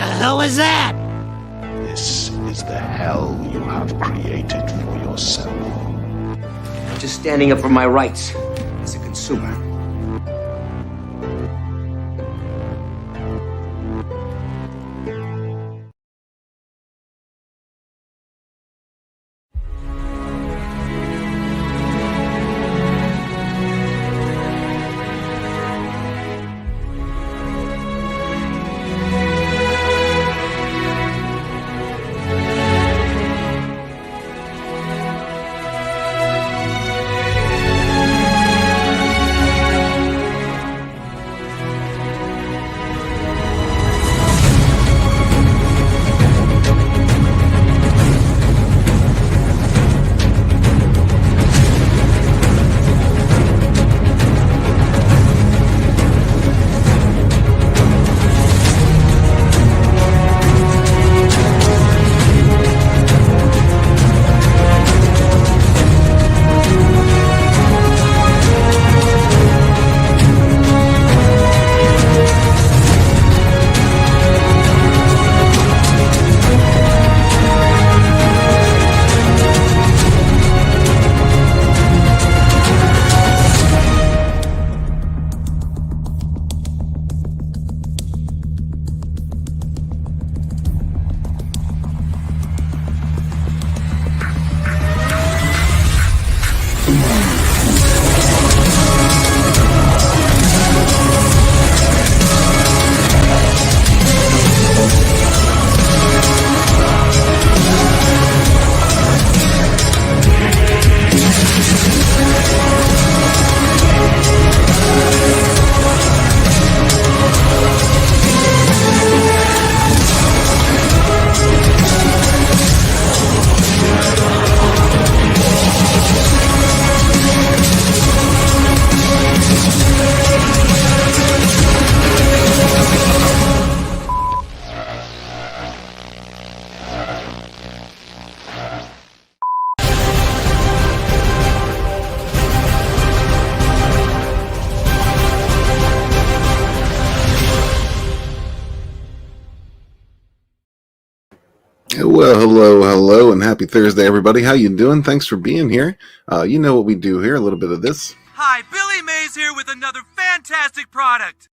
hell is that? This is the hell you have created for yourself. I'm just standing up for my rights as a consumer. Well, hello, and happy Thursday, everybody. How you doing? Thanks for being here. You know what we do here, a little bit of this. Hi, Billy Mays here with another fantastic product.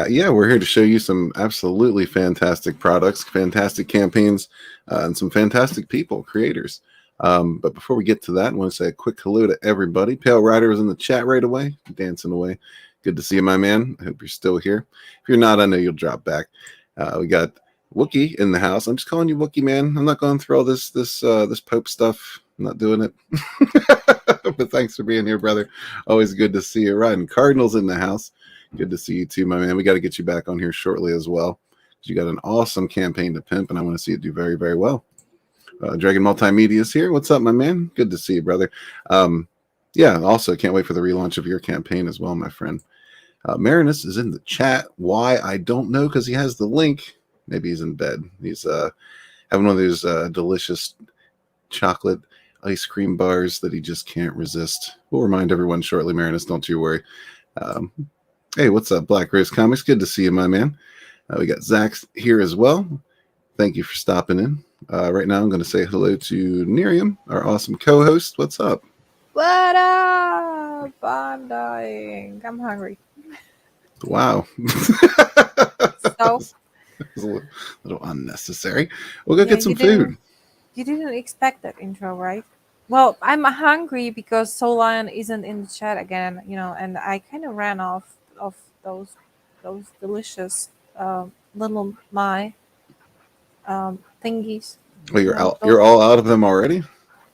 Yeah, we're here to show you some absolutely fantastic products, fantastic campaigns, and some fantastic people, creators. But before we get to that, I want to say a quick hello to everybody. Pale Rider is in the chat right away, dancing away. Good to see you, my man. I hope you're still here. If you're not, I know you'll drop back. We got Wookie in the house. I'm just calling you Wookie, man. I'm not going through all this Pope stuff. I'm not doing it. But thanks for being here, brother. Always good to see you. Riding Cardinals in the house. Good to see you too, my man. We got to get you back on here shortly as well. You got an awesome campaign to pimp, and I want to see it do very, very well. Dragon Multimedia is here. What's up, my man? Good to see you, brother. Yeah, also can't wait for the relaunch of your campaign as well, my friend. Marinus is in the chat. Why? I don't know, because he has the link. Maybe he's in bed. He's having one of those delicious chocolate ice cream bars that he just can't resist. We'll remind everyone shortly, Marinus. Don't you worry. Hey, what's up, Black Rose Comics? Good to see you, my man. We got Zach here as well. Thank you for stopping in. Right now, I'm going to say hello to NyRiam, our awesome co-host. What's up? What up? I'm dying. I'm hungry. Wow. So it's a little unnecessary. We'll go get some food. You didn't expect that intro, right? Well, I'm hungry because Solion isn't in the chat again, and I kind of ran off of those delicious little thingies. Well, you're out. You're all out of them already?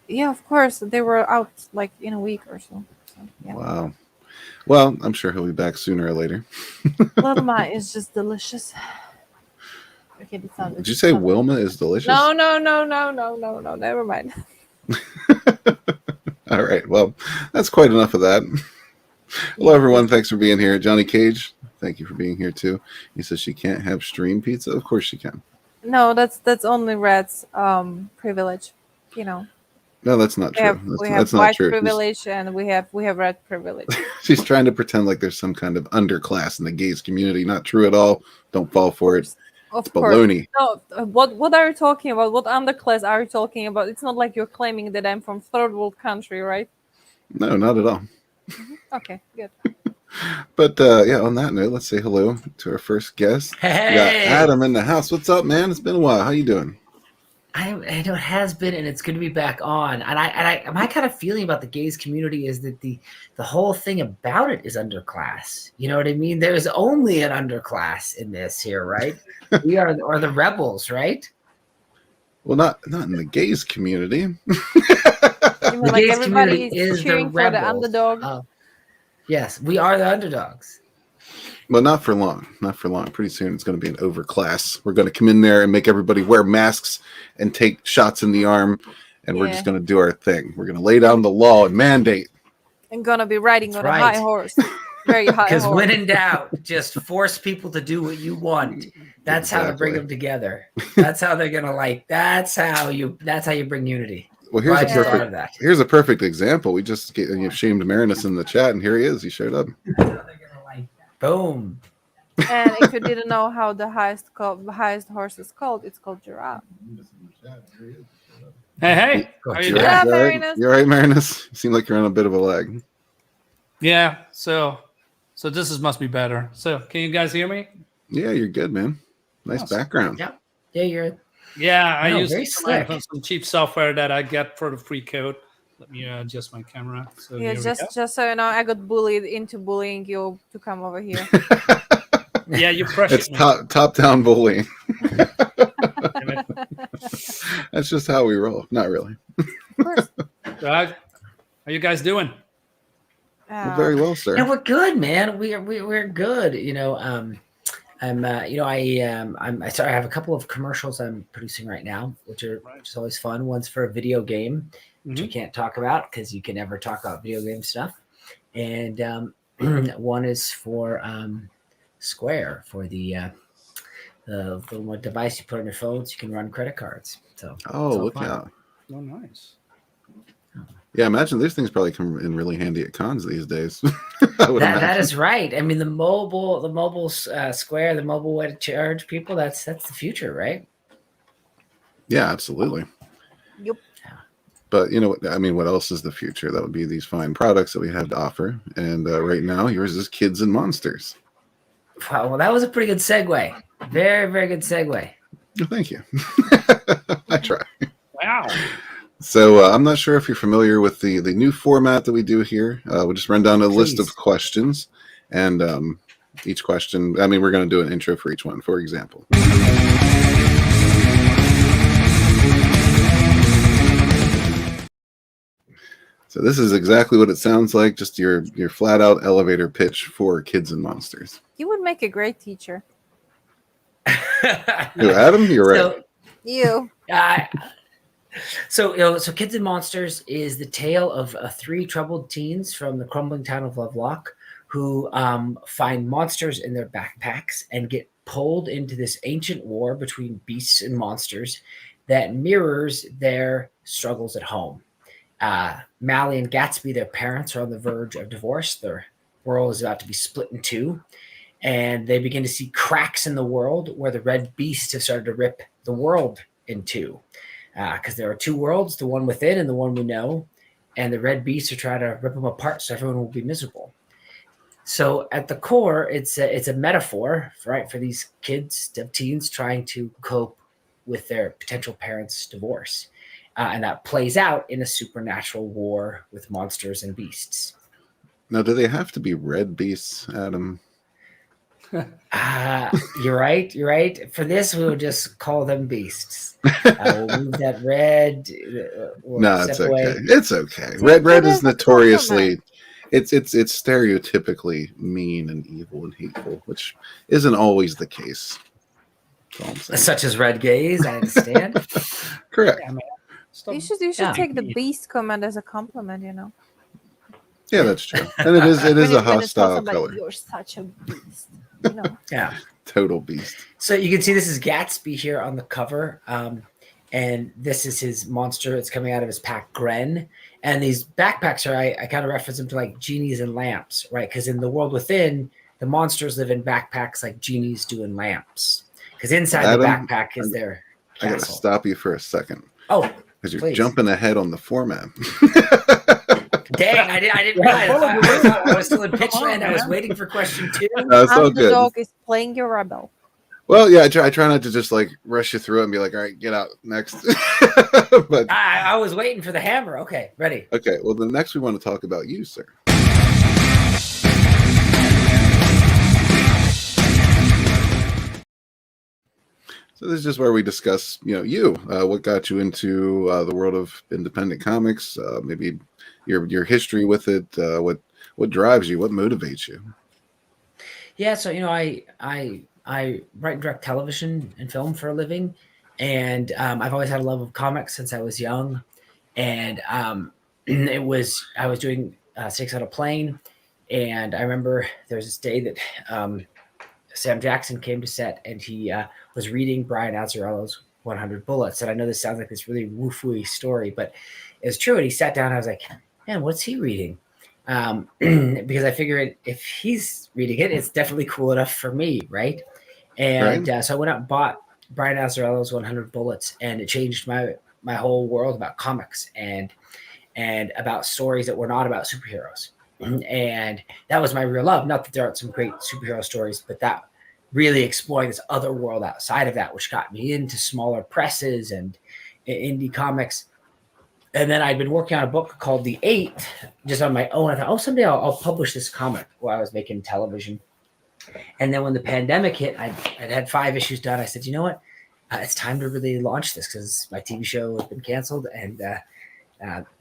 Yeah, of course. They were out like in a week or so. Yeah. Wow. Well, I'm sure he'll be back sooner or later. Little Ma is just delicious. Okay, Did you say Wilma is delicious? No. Never mind. All right. Well, that's quite enough of that. Hello, everyone. Thanks for being here. Johnny Cage, thank you for being here, too. He says she can't have stream pizza. Of course she can. No, that's only Red's privilege. No, that's not true. We have white privilege and we have red privilege. She's trying to pretend like there's some kind of underclass in the gays community. Not true at all. Don't fall for it. Of course. Baloney. No, what are you talking about? What underclass are you talking about? It's not like you're claiming that I'm from third world country, right? No, not at all. Okay, good. But yeah, on that note, let's say hello to our first guest. Hey! We got Adam in the house. What's up, man? It's been a while. How you doing? I know it has been, and it's good to be back on. And my kind of feeling about the gays community is that the whole thing about it is underclass. You know what I mean? There's only an underclass in this here, right? We are the rebels, right? Well, not in the gays community. You mean The like gays everybody community is is cheering the for the rebels. underdog? Yes, we are the underdogs. But not for long. Not for long. Pretty soon it's going to be an overclass. We're going to come in there and make everybody wear masks and take shots in the arm, and we're just going to do our thing. We're going to lay down the law and mandate. And gonna be riding on a right. high horse. Very high Because horse. when in doubt, just force people to do what you want. That's how to bring Exactly. them together. That's how they're gonna like. That's how you bring unity. Well, here's Rodge a thought of that. here's a perfect example. We just shamed Marinus in the chat, and here he is. He showed up. That's how they're gonna like. Boom. And if you didn't know how the highest horse is called, it's called giraffe. Hey, how you You doing? Yeah, all right? Marinus. You all right, Marinus? You seem like you're on a bit of a lag. Yeah, so must be better. So, can you guys hear me? Yeah, you're good, man. Nice Awesome. background. Yeah. Yeah, you're. Yeah, I No, use very some slick. cheap software that I get for the free code. Let me adjust my camera. So Yeah, here we go. just so you know, I got bullied into bullying you to come over here. Yeah, you pressured It's me. top down bullying. Damn it. That's just how we roll. Not really. Of course. So how you guys doing? Well, very well, sir. Yeah, we're good, man. We're good. You know, I'm. I have a couple of commercials I'm producing right now, which is always fun. One's for a video game, which we can't talk about because you can never talk about video game stuff, and one is for Square for the little device you put on your phone so you can run credit cards. So Oh, it's all look fun. out. Oh, nice. Yeah, imagine these things probably come in really handy at cons these days. I would That imagine. is right. I mean, the mobile Square, the mobile way to charge people. That's the future, right? Yeah, absolutely. Yep. But you know what? I mean, what else is the future? That would be these fine products that we have to offer. And right now, yours is Kids and Monsters. Wow, well, that was a pretty good segue. Very, very good segue. Oh, thank you. I try. Wow. So I'm not sure if you're familiar with the new format that we do here. We'll just run down a list of Please. questions, and each question, I mean, we're going to do an intro for each one. For example, so this is exactly what it sounds like, just your flat out elevator pitch for Kids and Monsters. You would make a great teacher. Yo, Adam, you're right. So, You. so Kids and Monsters is the tale of three troubled teens from the crumbling town of Lovelock who find monsters in their backpacks and get pulled into this ancient war between beasts and monsters that mirrors their struggles at home. Mally and Gatsby, their parents, are on the verge of divorce. Their world is about to be split in two, and they begin to see cracks in the world where the red beasts have started to rip the world in two. Because there are two worlds, the one within and the one we know, and the red beasts are trying to rip them apart so everyone will be miserable. So at the core, it's a metaphor, right, for these kids, teens trying to cope with their potential parents' divorce. And that plays out in a supernatural war with monsters and beasts. Now, do they have to be red beasts, Adam? You're right. You're right. For this, we would just call them beasts. We'll move that red. We'll No, it's step okay. away. It's okay. Take Red it is as a notoriously, it's stereotypically mean and evil and hateful, which isn't always the case. That's all I'm saying. Such as red gaze, I understand. Correct. Yeah, man. Stop. You should Yeah. take the beast comment as a compliment, you know. Yeah, that's true. And it is When a you tell hostile somebody, color. You're such a beast. You know. Yeah. Total beast. So you can see this is Gatsby here on the cover. And this is his monster. It's coming out of his pack, Gren. And these backpacks are, I kind of reference them to like genies and lamps, right? Because in the world within, the monsters live in backpacks like genies do in lamps. because inside Adam, the backpack is their I gotta castle. stop you for a second Oh, because you're please. jumping ahead on the format. Dang, I didn't realize. I thought I was still in pitch land. I was waiting for question 2. No, it's all good. Underdog is playing your rebel. Well, yeah, I try not to just like rush you through it and be like, all right, get out next. But I was waiting for the hammer. Okay, ready. okay, well, the next we want to talk about you, sir. So this is just where we discuss, what got you into the world of independent comics, maybe your history with it, what drives you, what motivates you. Yeah, so I write and direct television and film for a living, and I've always had a love of comics since I was young, and I was doing Six on a Plane, and I remember there was this day that Sam Jackson came to set, and he was reading Brian Azzarello's 100 Bullets, and I know this sounds like this really woof-wooey story, but it's true. And he sat down, and I was like, man, what's he reading? Because I figured if he's reading it, it's definitely cool enough for me, right? And so I went out and bought Brian Azzarello's 100 Bullets, and it changed my whole world about comics and about stories that were not about superheroes. And that was my real love. Not that there aren't some great superhero stories, but that really exploring this other world outside of that, which got me into smaller presses and indie comics. And then I'd been working on a book called The Eight, just on my own. I thought, someday I'll publish this comic while I was making television. And then when the pandemic hit, I'd had 5 issues done. I said, you know what? It's time to really launch this because my TV show has been canceled, and that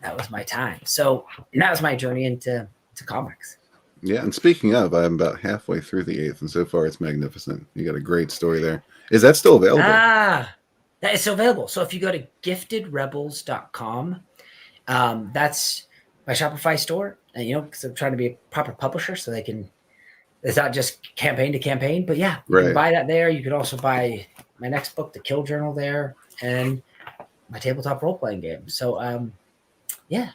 was my time. So that was my journey into comics. Yeah, and speaking of, I'm about halfway through The Eighth, and so far it's magnificent. You got a great story there. Is that still available? That is still available. So if you go to giftedrebels.com, that's my Shopify store. And because I'm trying to be a proper publisher, so it's not just campaign to campaign. But yeah, you can buy that there. You could also buy my next book, The Kill Journal, there, and my tabletop role playing game. So yeah.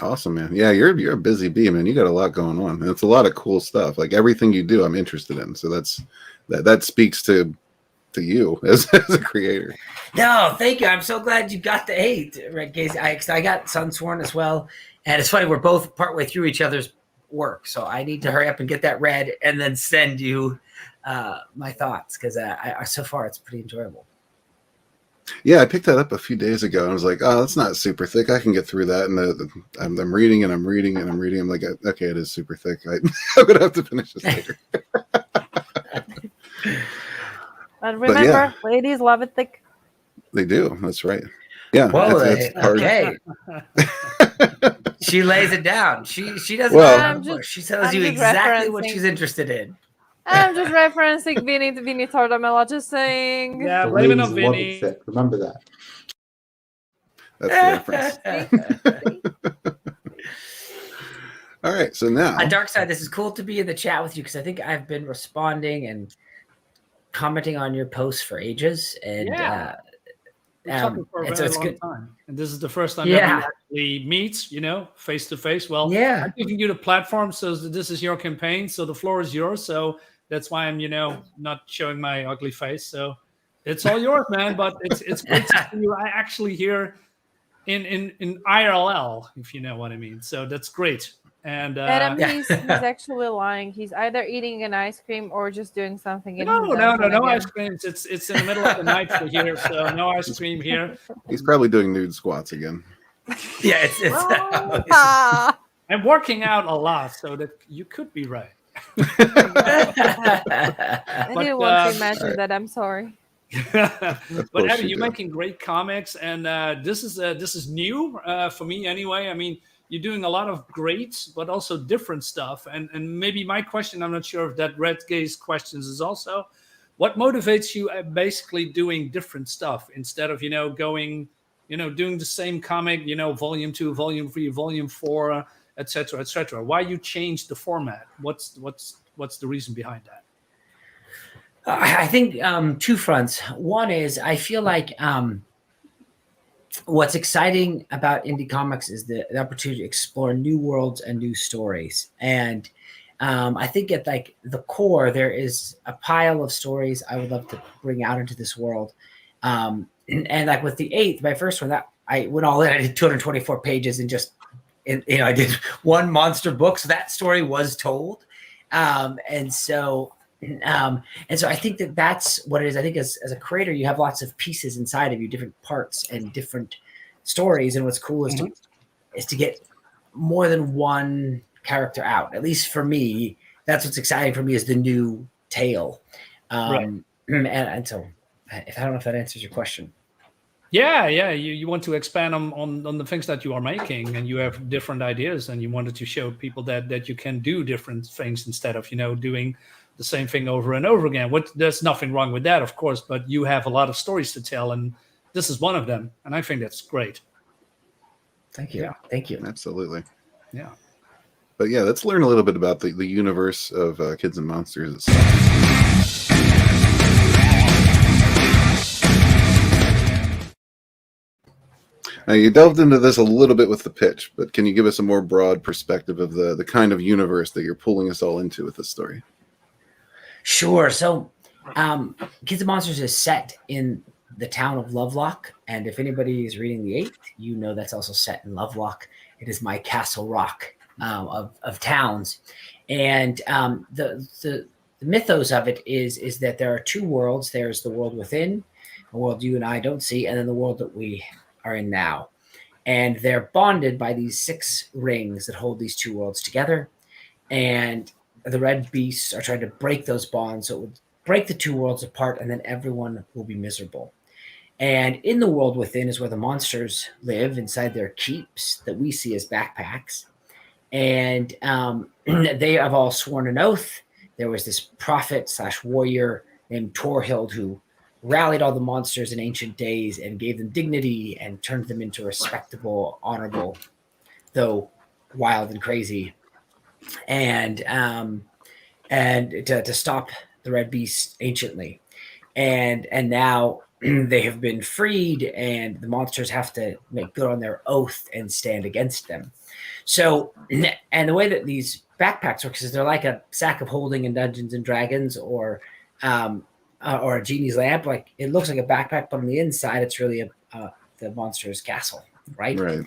Awesome, man. Yeah, you're a busy bee, man. You got a lot going on, and it's a lot of cool stuff. Like everything you do, I'm interested in. So that speaks to you as a creator. No, thank you. I'm so glad you got the 8, right, Casey? I got Sunsworn as well, and it's funny, we're both partway through each other's work, so I need to hurry up and get that read and then send you my thoughts, because so far it's pretty enjoyable. Yeah, I picked that up a few days ago, and I was like, oh, that's not super thick. I can get through that. And I'm reading and I'm reading and I'm reading. I'm like, okay, it is super thick. I'm going to have to finish this later. And remember, ladies love it thick. They do. That's right. Yeah. Well, that's okay. She lays it down. She doesn't. Well, she tells you exactly what she's interested in. I'm just referencing Vinnieart. I'm just saying. Yeah, blaming on Vinny. Remember that. That's the reference. All right, so now on Dark Side, this is cool to be in the chat with you, because I think I've been responding and commenting on your posts for ages, and it's a good time. And this is the first time that we actually meet, face to face. Well, yeah, I'm giving you the platform, so this is your campaign, so the floor is yours. So that's why I'm, not showing my ugly face. So it's all yours, man. But it's great to see you. I actually here in IRL, if you know what I mean. So that's great. And Adam, he's actually lying. He's either eating an ice cream or just doing something. No ice cream. It's in the middle of the night for here, so no ice cream here. He's probably doing nude squats again. Yeah, I'm working out a lot, so that you could be right. I didn't want to imagine that. I'm sorry. But Adam, you're making great comics, and this is new for me anyway. I mean, you're doing a lot of great, but also different stuff. And maybe my question, I'm not sure if that Red Gaze questions is also, what motivates you basically doing different stuff instead of, going, doing the same comic, volume 2, volume 3, volume 4, et cetera, et cetera. Why you changed the format? What's the reason behind that? I think 2 fronts. One is I feel like what's exciting about indie comics is the opportunity to explore new worlds and new stories. And I think at like the core, there is a pile of stories I would love to bring out into this world. And like with the 8th, my first one, that I went all in. I did 224 pages and I did one monster book. So that story was told. And so I think that's what it is. I think as a creator, you have lots of pieces inside of you, different parts and different stories. And what's cool is to get more than one character out. At least for me, that's what's exciting for me, is the new tale. Right. And so I don't know if that answers your question. Yeah. You want to expand on the things that you are making, and you have different ideas, and you wanted to show people that you can do different things instead of doing the same thing over and over again. There's nothing wrong with that, of course, but you have a lot of stories to tell, and this is one of them, and I think that's great. Thank you. Yeah. Thank you. Absolutely. Yeah. But yeah, let's learn a little bit about the universe of Kids and Monsters itself. Now, you delved into this a little bit with the pitch, but can you give us a more broad perspective of the kind of universe that you're pulling us all into with this story? Sure. So Kids and Monsters is set in the town of Lovelock. And if anybody is reading the 8th, that's also set in Lovelock. It is my Castle Rock of towns. And the mythos of it is that there are two worlds. There's the world within, a world you and I don't see, and then the world that we are in now. And they're bonded by these 6 rings that hold these two worlds together. And the red beasts are trying to break those bonds, so it would break the two worlds apart, and then everyone will be miserable. And in the world within is where the monsters live, inside their keeps that we see as backpacks. And they have all sworn an oath. There was this prophet/warrior named Torhild who rallied all the monsters in ancient days and gave them dignity and turned them into respectable, honorable, though wild and crazy. And to stop the red beast anciently. And now they have been freed, and the monsters have to make good on their oath and stand against them. So, and the way that these backpacks work is they're like a sack of holding in Dungeons and Dragons or a genie's lamp. Like, it looks like a backpack, but on the inside, it's really the monster's castle, right? Right.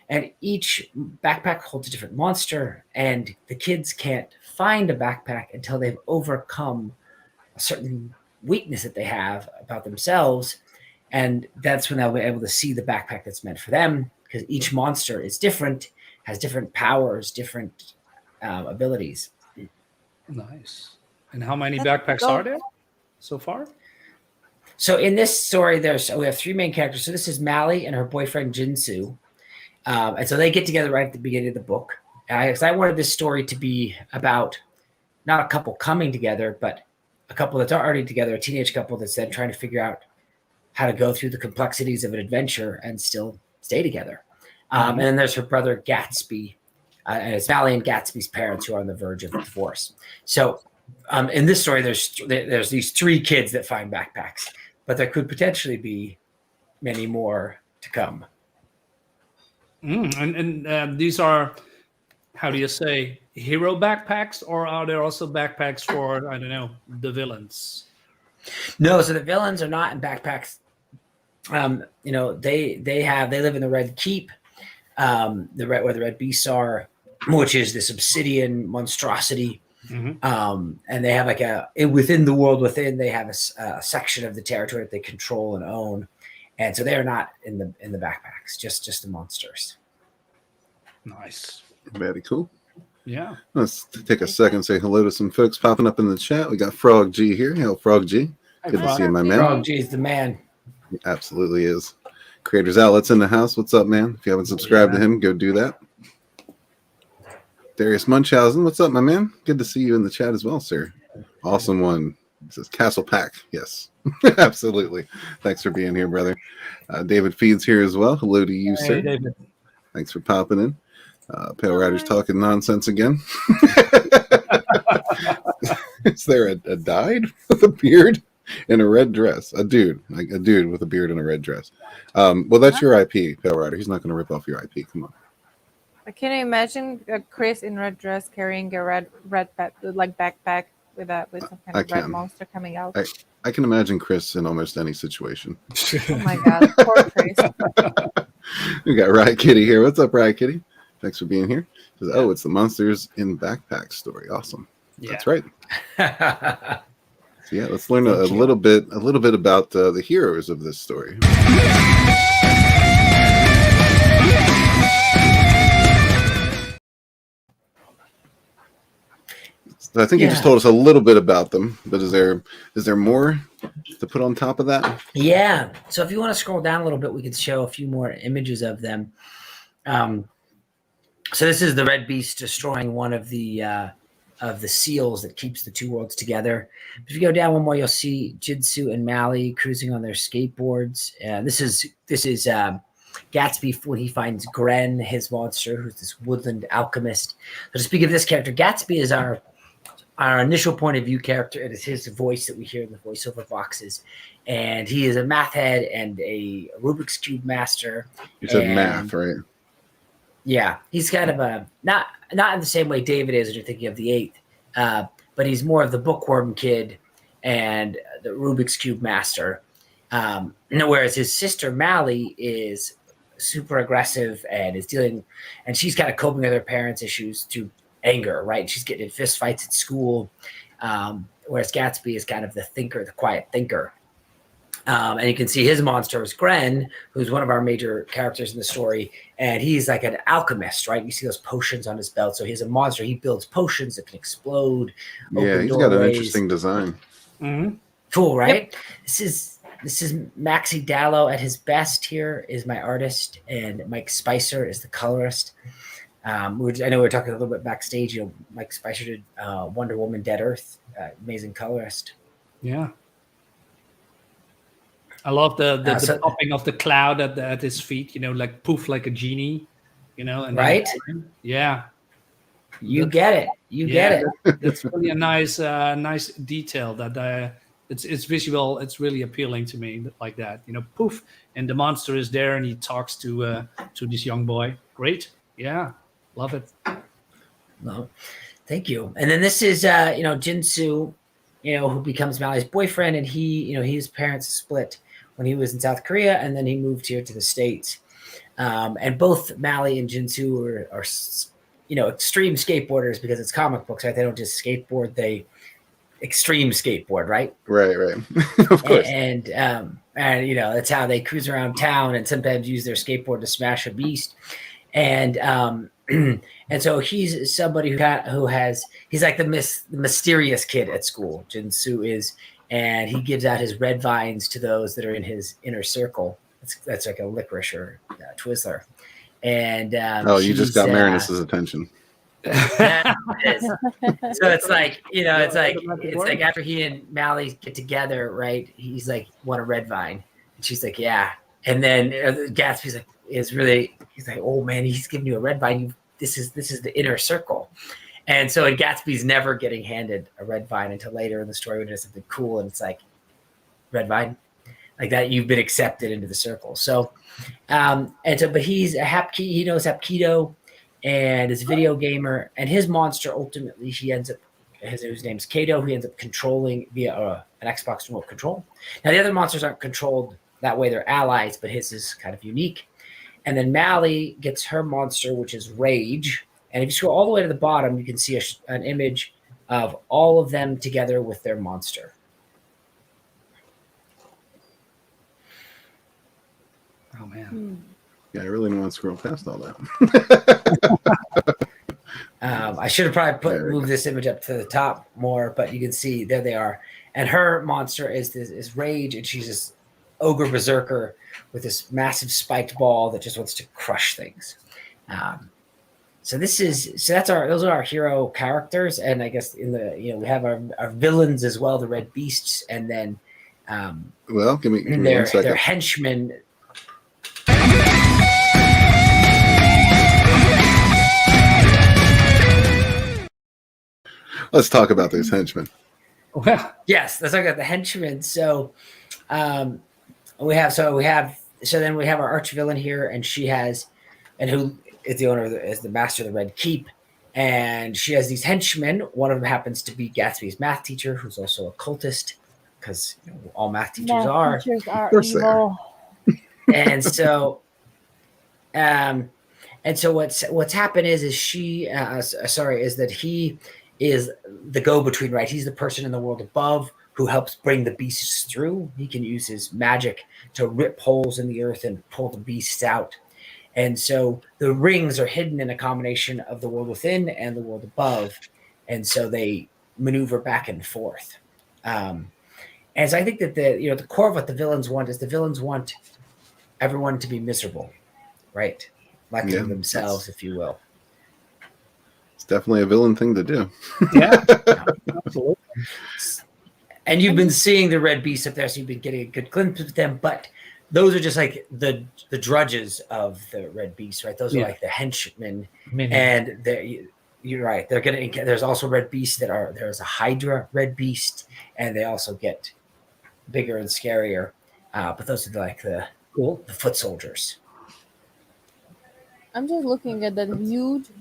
And each backpack holds a different monster, and the kids can't find a backpack until they've overcome a certain weakness that they have about themselves. And that's when they'll be able to see the backpack that's meant for them, because each monster is different, has different powers, different abilities. Nice. And how many backpacks are there so far? So in this story, we have 3 main characters. So this is Mally and her boyfriend Jinsu. And so they get together right at the beginning of the book. Because I wanted this story to be about not a couple coming together, but a couple that's already together, a teenage couple that's then trying to figure out how to go through the complexities of an adventure and still stay together. And then there's her brother Gatsby. And it's Mally and Gatsby's parents who are on the verge of divorce. So in this story, there's these 3 kids that find backpacks, but there could potentially be many more to come. And these are, how do you say, hero backpacks, or are there also backpacks for, I don't know, the villains? No, so the villains are not in backpacks. They live in the Red Keep, where the red beasts are, which is this obsidian monstrosity. And they have within the world within, they have a section of the territory that they control and own. And so they are not in the backpacks, just the monsters. Nice. Very cool. Yeah. Let's take a second and say hello to some folks popping up in the chat. We got Frog G here. Hello, Frog G. Good to see you, my man. Frog G is the man. He absolutely is. Creators Outlets in the house. What's up, man? If you haven't subscribed to him, go do that. Darius Munchausen, what's up, my man? Good to see you in the chat as well, sir. Awesome one. It says Castle Pack. Yes, absolutely. Thanks for being here, brother. David Feeds here as well. Hello to you, sir. David. Thanks for popping in. Pale Rider's talking nonsense again. Is there a dyed with a beard and a red dress? A dude with a beard and a red dress. Well, that's your IP, Pale Rider. He's not going to rip off your IP. Come on. Can you imagine Chris in red dress carrying a red backpack with some kind of red monster coming out? I can imagine Chris in almost any situation. Oh my god, poor Chris. We got Riot Kitty here. What's up, Riot Kitty? Thanks for being here. Says, oh, it's the Monsters in Backpack story. Awesome. Yeah. That's right. So yeah, let's learn a little bit about the heroes of this story. So I think you just told us a little bit about them, but is there more to put on top of that? Yeah. So if you want to scroll down a little bit, we could show a few more images of them. So this is the Red Beast destroying one of the seals that keeps the two worlds together. If you go down one more, you'll see Jinsu and Mally cruising on their skateboards. This is Gatsby when he finds Gren, his monster, who's this woodland alchemist. So to speak of this character, Gatsby is our initial point of view character. It is his voice that we hear in the voiceover boxes. And he is a math head and a Rubik's Cube master. You said math, right? Yeah, he's kind of a not in the same way David is, as you're thinking of the Eighth, but he's more of the bookworm kid and the Rubik's Cube master. Whereas his sister Mally is super aggressive and she's kind of coping with her parents' issues through anger, right? She's getting in fist fights at school, whereas Gatsby is kind of the quiet thinker. And you can see his monster is Gren, who's one of our major characters in the story. And he's like an alchemist, right? You see those potions on his belt. So he's a monster. He builds potions that can explode. Yeah, he's got an interesting design. Mm-hmm. Cool, right? Yep. This is Maxi Dallow at his best. Here is my artist, and Mike Spicer is the colorist. I know we were talking a little bit backstage. Mike Spicer did Wonder Woman: Dead Earth. Amazing colorist. Yeah. I love the popping of the cloud at his feet, like poof, like a genie, and right? Yeah. You get it. You get it. That's really a nice detail that it's visual. It's really appealing to me like that, poof. And the monster is there and he talks to this young boy. Great. Yeah. Love it. No, thank you. And then this is, Jinsu, who becomes Mally's boyfriend, and his parents split when he was in South Korea, and then he moved here to the States. And both Mally and Jinsu are extreme skateboarders because it's comic books, right? They don't just skateboard; they extreme skateboard, right? Right. Of course. And that's how they cruise around town and sometimes use their skateboard to smash a beast. And and so he's somebody he's like the mysterious kid at school. Jinsu is. And he gives out his red vines to those that are in his inner circle. That's like a licorice or Twizzler. And you just got Marinus's attention. So it's like after he and Mally get together, right? He's like, want a red vine, and she's like, yeah. And then Gatsby's like, he's like, oh man, he's giving you a red vine. This is the inner circle. And so Gatsby's never getting handed a red vine until later in the story when there's something cool and it's like, red vine, like that, you've been accepted into the circle. So, but he's he knows Hapkido and is a video gamer, and his monster ultimately his name's Kato, who he ends up controlling via an Xbox remote control. Now the other monsters aren't controlled that way; they're allies, but his is kind of unique. And then Mally gets her monster, which is Rage. And if you scroll all the way to the bottom, you can see an image of all of them together with their monster. Oh, man. Yeah, I really don't want to scroll past all that. I should have probably moved this image up to the top more, but you can see there they are. And her monster is Rage, and she's this ogre berserker with this massive spiked ball that just wants to crush things. Those are our hero characters, and I guess we have our villains as well, the Red Beasts, and then give me 1 second. Their henchmen. Let's talk about these henchmen. Yes, let's talk about the henchmen. So we have our arch villain here, and who is the owner is the master of the Red Keep, and she has these henchmen. One of them happens to be Gatsby's math teacher, who's also a cultist, because all math teachers are. Teachers are course they are. evil. And so, what's happened is she is that he is the go-between, right? He's the person in the world above who helps bring the beasts through. He can use his magic to rip holes in the earth and pull the beasts out. And so the rings are hidden in a combination of the world within and the world above. And so they maneuver back and forth. And so I think that the core of what the villains want is the villains want everyone to be miserable, right? Like themselves, if you will. It's definitely a villain thing to do. Yeah, absolutely. And you've been seeing the red beasts up there, so you've been getting a good glimpse of them, but those are just like the drudges of the red beast, right? Those are like the henchmen, and you're right. There's also red beasts there's a Hydra red beast, and they also get bigger and scarier. But those are like the foot soldiers. I'm just looking at that huge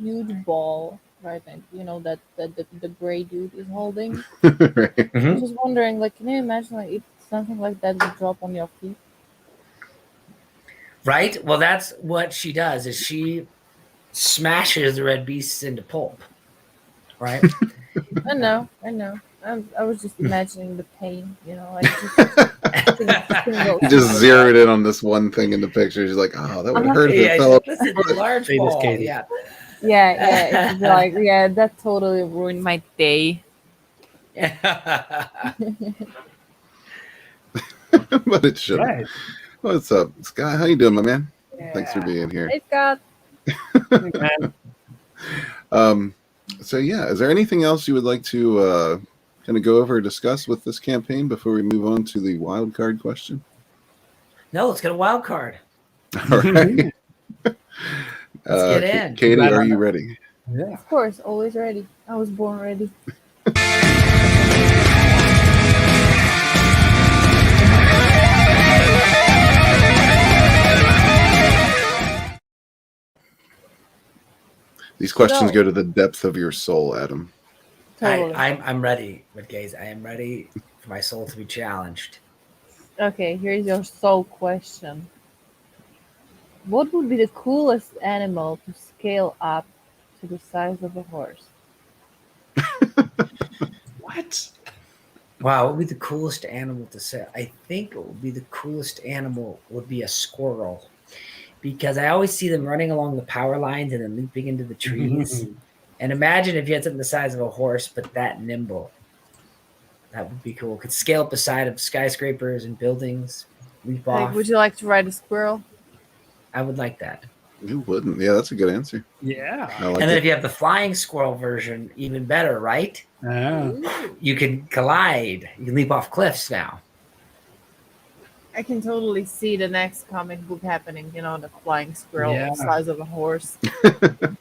ball, right? And that the gray dude is holding. Right. I'm just wondering, like, can you imagine if something like that would drop on your feet? Right? Well, that's what she does, is she smashes the red beasts into pulp. Right? I know. I was just imagining the pain, like You just zeroed in on this one thing in the picture. She's like, oh, that would hurt if it fell up. This is a large ball. Yeah. Yeah, it's like, that totally ruined my day. But it shouldn't. Right. What's up, Scott? How you doing, my man? Yeah. Thanks for being here. Hey, Scott. So yeah, is there anything else you would like to kind of go over or discuss with this campaign before we move on to the wild card question? No, let's get a wild card. All right. Let's get in. Katie, are you ready? Yeah. Of course, always ready. I was born ready. These questions go to the depth of your soul, Adam. Totally. I'm ready, Woodgaze. I am ready for my soul to be challenged. Okay, here's your soul question. What would be the coolest animal to scale up to the size of a horse? What? Wow, what would be the coolest animal to say? I think what would be the coolest animal would be a squirrel. Because I always see them running along the power lines and then leaping into the trees. And imagine if you had something the size of a horse, but that nimble. That would be cool. Could scale up the side of skyscrapers and buildings, leap off. Like, would you like to ride a squirrel? I would like that. You wouldn't. Yeah, that's a good answer. Yeah. I like And then it. if you have the flying squirrel version, even better, right? You can glide. You can leap off cliffs now. I can totally see the next comic book happening, the flying squirrel Yeah. the size of a horse.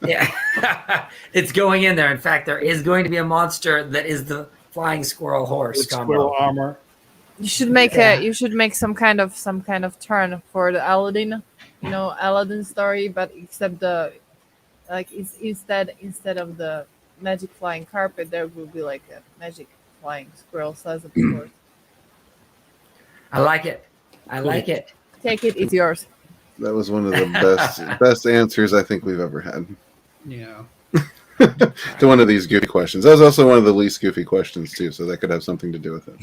Yeah. It's going in there. In fact, there is going to be a monster that is the flying squirrel horse With combo. squirrel armor. You should make some kind of turn for the Aladdin, Aladdin story, but except instead of the magic flying carpet, there will be like a magic flying squirrel size of a horse. I like it. I like it. Take it, it's yours. That was one of the best answers I think we've ever had Yeah. to one of these goofy questions. That was also one of the least goofy questions too, so that could have something to do with it.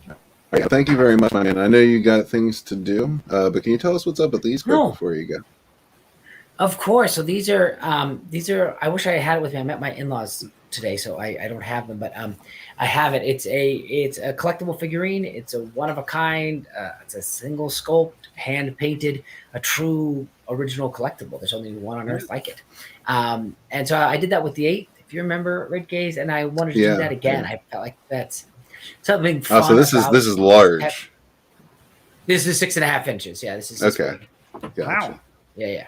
All right, thank you very much, man. I know you got things to do, but can you tell us what's up with these before you go? Of course. So these are. I wish I had it with me. I met my in-laws today, so I don't have them, but I have it. It's a collectible figurine. It's a one of a kind. It's a single sculpt, hand painted, a true original collectible. There's only one on earth like it. And so I did that with the 8th, if you remember, Red Gaze, and I wanted to do that again. Yeah. I felt like that's something fun. So this is large. This is 6.5 inches. Yeah, this is okay. Gotcha. Wow. Yeah.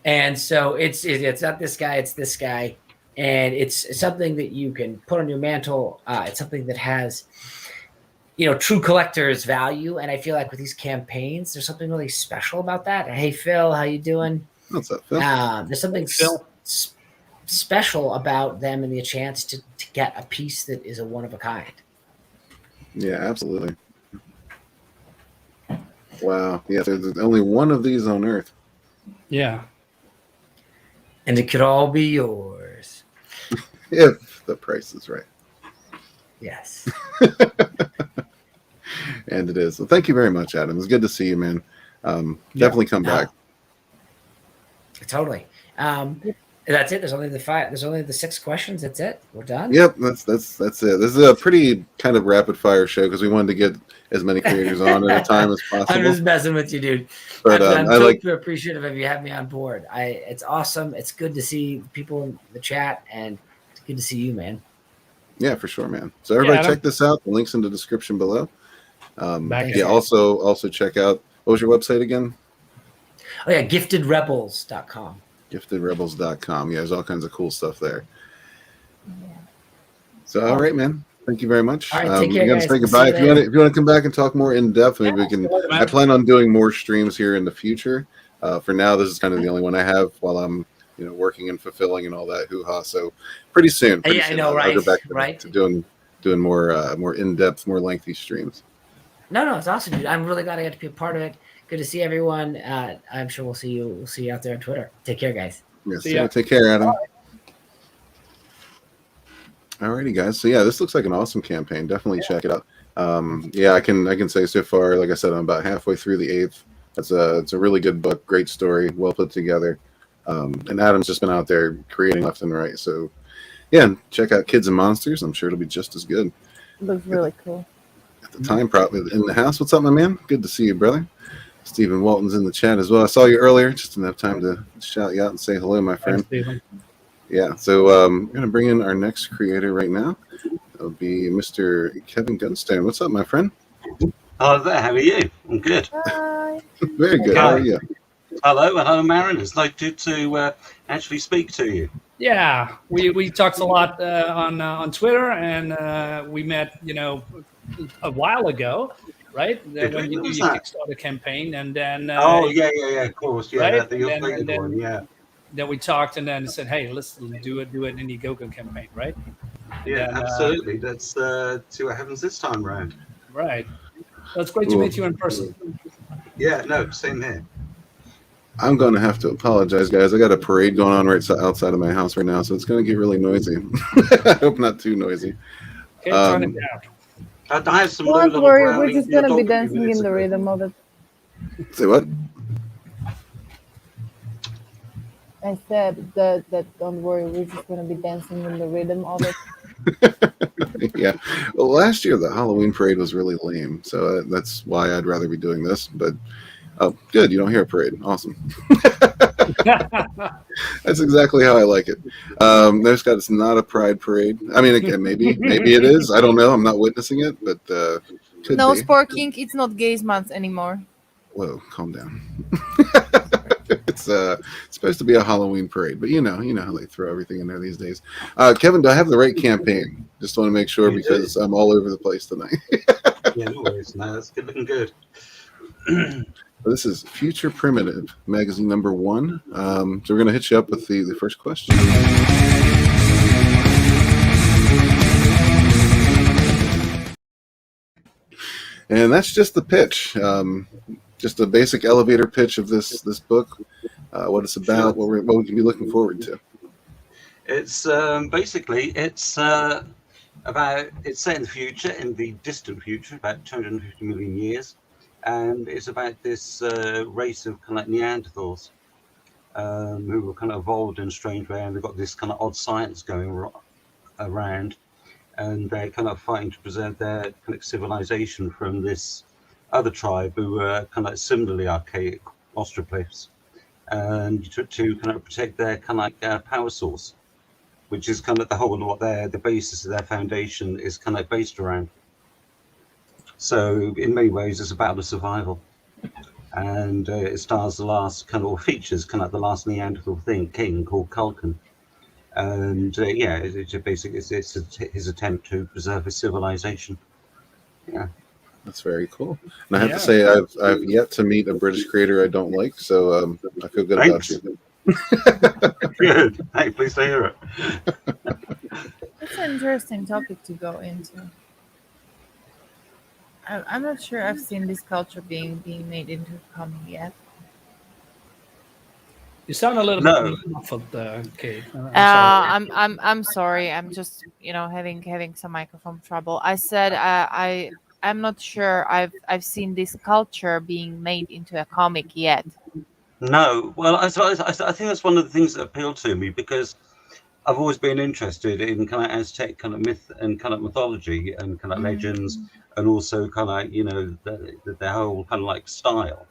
And so it's not this guy, it's this guy. And it's something that you can put on your mantle. It's something that has true collector's value. And I feel like with these campaigns, there's something really special about that. Hey, Phil, how you doing? What's up, Phil? There's something special about them and the chance to get a piece that is a one of a kind. Yeah, absolutely. Wow. Yeah, there's only one of these on Earth. Yeah. And it could all be yours. If the price is right. Yes. And it is. Well, thank you very much, Adam. It's good to see you, man. Definitely come back. Totally. That's it. There's only the 6 questions. That's it. We're done. Yep, that's it. This is a pretty kind of rapid fire show because we wanted to get as many creators on at a time as possible. I'm just messing with you, dude. But I'm super appreciative of you having me on board. It's awesome. It's good to see people in the chat, and it's good to see you, man. Yeah, for sure, man. So everybody check this out. The link's in the description below. Also check out, what was your website again? Oh yeah, giftedrebels.com. giftedrebels.com. Yeah, there's all kinds of cool stuff there. Yeah. So all right, man. Thank you very much. All right, take care, guys. Say goodbye. If you want to come back and talk more in depth, maybe we can. I plan on doing more streams here in the future. For now, this is kind of the only one I have while I'm working and fulfilling and all that hoo-ha. So pretty soon. I know, right? I'll go back to doing more in-depth, more lengthy streams. No, it's awesome, dude. I'm really glad I got to be a part of it. Good to see everyone. I'm sure we'll see you out there on Twitter. Take care, guys. Yeah, take care, Adam. Alrighty, guys. So yeah, this looks like an awesome campaign. Definitely check it out. I can say so far, like I said, I'm about halfway through the 8th. It's a really good book, great story, well put together. And Adam's just been out there creating left and right. So yeah, check out Kids and Monsters. I'm sure it'll be just as good. Looks really cool. At the time, probably in the house. What's up, my man? Good to see you, brother. Stephen Walton's in the chat as well. I saw you earlier. Just enough time to shout you out and say hello, my friend. Thanks, yeah, so we're going to bring in our next creator right now. That'll be Mr. Kevin Gunstone. What's up, my friend? Hello there. How are you? I'm good. Bye. Very good. How are you? Hello, and hello, Marin. It's like to actually speak to you. Yeah, we talked a lot on Twitter, and we met, a while ago, right? When you kickstarted a campaign, and then yeah, of course, yeah, right? the updated one, yeah. Then we talked, and then said, "Hey, let's do an Indiegogo campaign, right?" Yeah, and, absolutely. Let's see what happens this time round. Right. Well, it's great to meet you in person. Yeah, no, same here. I'm going to have to apologize, guys. I got a parade going on right outside of my house right now, so it's going to get really noisy. I hope not too noisy. Okay, turn it down. I have some Don't worry, we're just going to be dancing in the rhythm of it. Say what? I said that don't worry, we're just going to be dancing in the rhythm of it. Yeah. Well, last year the Halloween parade was really lame, so that's why I'd rather be doing this. But oh, good, you don't hear a parade. Awesome. That's exactly how I like it. It's not a pride parade. I mean, again, maybe it is. I don't know. I'm not witnessing it, but could No, be. Sporking, it's not Gays Month anymore. Whoa, calm down. It's supposed to be a Halloween parade, but you know how they throw everything in there these days. Kevin, do I have the right campaign? Just want to make sure because I'm all over the place tonight. Yeah, no worries. No, that's good looking good. This is Future Primitive, magazine number 1. So we're going to hit you up with the first question. And that's just the pitch. Just a basic elevator pitch of this book, what it's about, what we can be looking forward to. It's basically it's set in the future, in the distant future, about 250 million years, and it's about this race of kind of Neanderthals who were kind of evolved in a strange way, and they've got this kind of odd science going around, and they're kind of fighting to preserve their kind of civilization from this other tribe who were kind of similarly archaic australopiths, and to kind of protect their kind of like power source, which is kind of the whole of what the basis of their foundation is kind of based around. So in many ways, it's about the survival, and it stars the last kind of, or features kind of the last Neanderthal king called Culkin, and it's basically it's his attempt to preserve his civilization. Yeah. That's very cool. And I have to say, I've yet to meet a British creator I don't like, so I feel good about you. Good. Hey, pleased to hear it. It's an interesting topic to go into. I'm not sure I've seen this culture being made into a comic yet. You sound a little bit muffled, Kate. I'm sorry. I'm just having some microphone trouble. I said I'm not sure I've seen this culture being made into a comic yet. No, well, I think that's one of the things that appealed to me, because I've always been interested in kind of Aztec kind of myth and kind of mythology and kind of legends, and also kind of the whole kind of like style.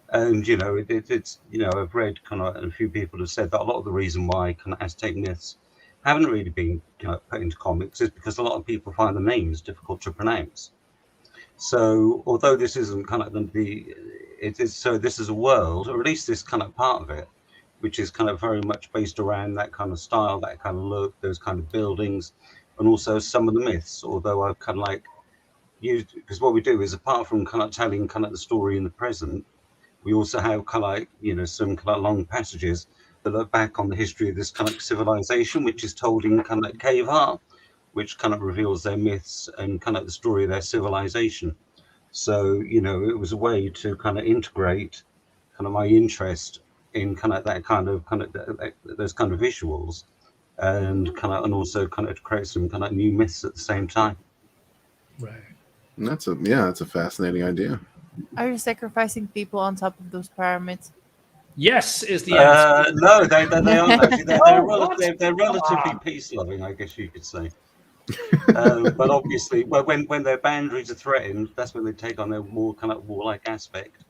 And it's I've read kind of, and a few people have said that a lot of the reason why kind of Aztec myths haven't really been put into comics is because a lot of people find the names difficult to pronounce. So although this isn't kind of this is a world, or at least this kind of part of it, which is kind of very much based around that kind of style, that kind of look, those kind of buildings, and also some of the myths. Although I've kind of like used, because what we do is, apart from kind of telling kind of the story in the present, we also have kind of like some kind of long passages that look back on the history of this kind of civilization, which is told in kind of like cave art, which kind of reveals their myths and kind of the story of their civilization. So it was a way to kind of integrate kind of my interest in kind of that kind of those kind of visuals, and also kind of to create some kind of new myths at the same time. Right. And that's a fascinating idea. Are you sacrificing people on top of those pyramids? Yes, is the answer. No, they aren't actually. They're relatively peace loving, I guess you could say. But obviously, when their boundaries are threatened, that's when they take on their more kind of warlike aspect.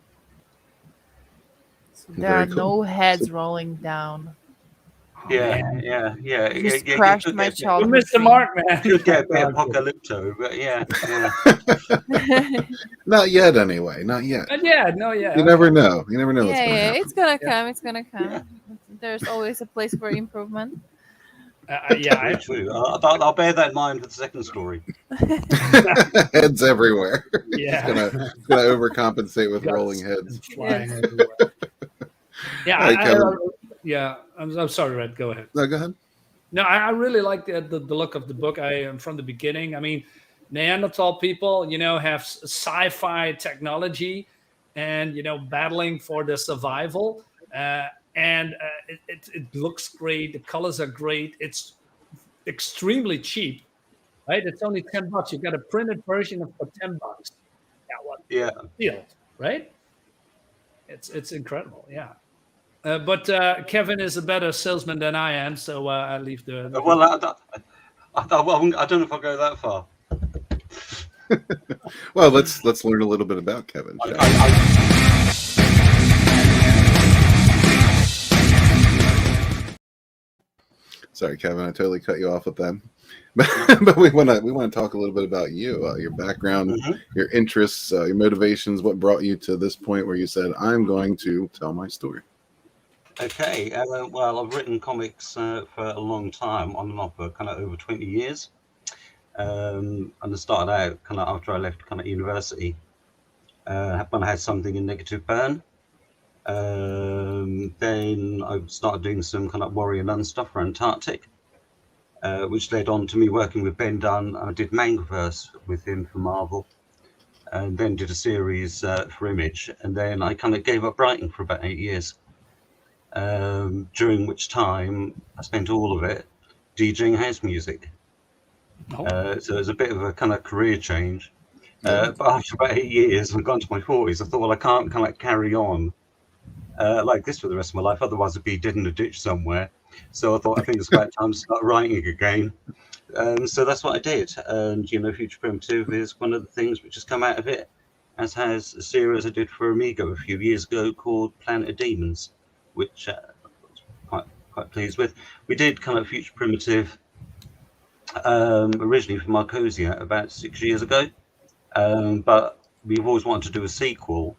So there are no heads rolling down. Yeah. You just crashed my childhood. You missed the mark, man. Could get a bit apocalypto, but yeah. Not yet, anyway. Not yet. No, yeah. You never know. You never know. Yeah, it's gonna come. It's gonna come. Yeah. There's always a place for improvement. True. I'll bear that in mind for the second story. Heads everywhere. Yeah, gonna overcompensate with rolling heads. Flying everywhere. Yeah, I'm sorry, Red. Go ahead. No, go ahead. No, I really like the look of the book. From the beginning. I mean, Neanderthal people, have sci-fi technology, and battling for their survival. And it looks great. The colors are great. It's extremely cheap, right? It's only $10. You got a printed version for $10. Yeah. Deal, right? It's incredible. Yeah. But Kevin is a better salesman than I am, so I leave the. Well, I don't know if I'll go that far. Well, let's learn a little bit about Kevin. Sorry, Kevin, I totally cut you off with that. But we want to talk a little bit about you, your background, your interests, your motivations. What brought you to this point where you said, "I'm going to tell my story"? Okay. Well, I've written comics for a long time, on and off for kind of over 20 years. And I started out kind of after I left kind of university, when I had something in Negative Burn. Then I started doing some kind of warrior nun stuff for Antarctic, which led on to me working with Ben Dunn. I did Mangaverse with him for Marvel, and then did a series for Image, and then I kind of gave up writing for about 8 years, during which time I spent all of it DJing house music. So it was a bit of a kind of career change. But after about 8 years, I've gone to my 40s, I thought, well, I can't kind of carry on like this for the rest of my life, otherwise I'd be dead in a ditch somewhere. So I thought, I think it's about time to start writing again. So that's what I did. And Future Primitive is one of the things which has come out of it, as has a series I did for Amigo a few years ago called Planet of Demons, which I was quite pleased with. We did kind of Future Primitive originally for Marcosia about 6 years ago, but we've always wanted to do a sequel.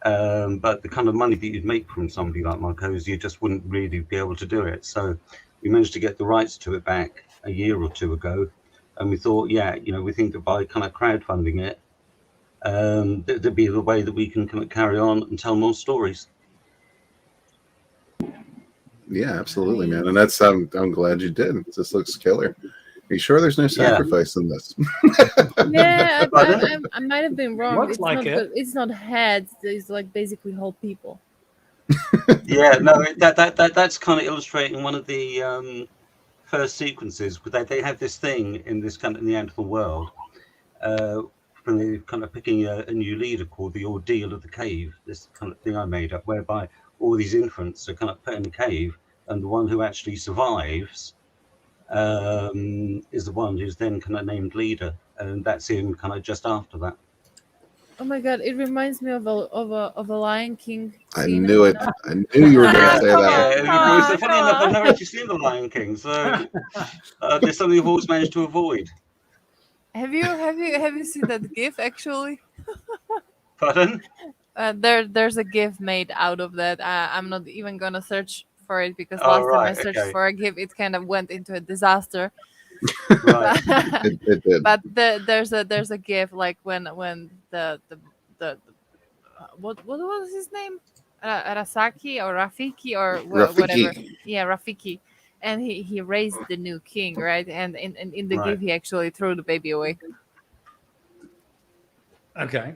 But the kind of money that you'd make from somebody like Marcosia just wouldn't really be able to do it. So we managed to get the rights to it back a year or two ago, and we thought, we think that by kind of crowdfunding it, That'd be the way that we can kind of carry on and tell more stories. Yeah, absolutely, man. And that's I'm glad you did. This looks killer. Are you sure there's no sacrifice in this? Yeah, I might have been wrong. Looks like it. It's not heads. It's like basically whole people. Yeah, no, that's kind of illustrating one of the first sequences. They have this thing in this kind of Neanderthal world. When they're kind of picking a new leader called the Ordeal of the Cave. This kind of thing I made up, whereby all these infants are kind of put in a cave, and the one who actually survives is the one who's then kind of named leader, and that's him kind of just after that. Oh my god! It reminds me of a Lion King. I knew it. I knew you were going to say that. Yeah, funny enough, I've never actually seen the Lion King, so there's something I've always managed to avoid. Have you seen that GIF actually? Pardon? There's a GIF made out of that. I'm not even gonna search for it because last time I searched for a GIF, it kind of went into a disaster. Right. It did. But there's a GIF like when the what was his name? Arasaki or Rafiki or whatever. Yeah, Rafiki. And he raised the new king, right? And in the GIF, he actually threw the baby away. Okay.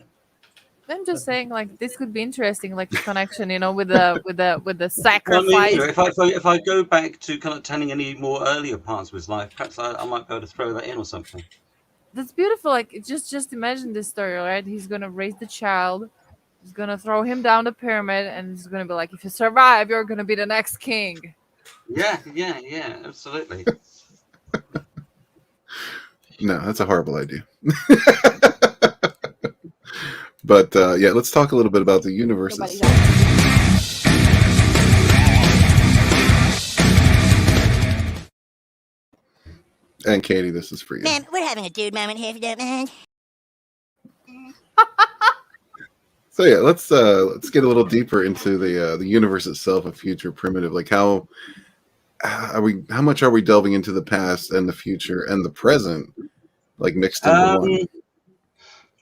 I'm just saying, like, this could be interesting, like the connection, with the sacrifice. Well, I mean, if I go back to kind of telling any more earlier parts of his life, perhaps I might be able to throw that in or something. That's beautiful. Like, just imagine this story, right? He's gonna raise the child. He's gonna throw him down the pyramid, and he's gonna be like, if you survive, you're gonna be the next king. Yeah, absolutely. No, that's a horrible idea. But yeah, let's talk a little bit about the universe itself. And Katie, this is for you. Man, we're having a dude moment here, if you don't mind. So yeah, let's get a little deeper into the universe itself of Future Primitive. Like how much are we delving into the past and the future and the present, like mixed into one?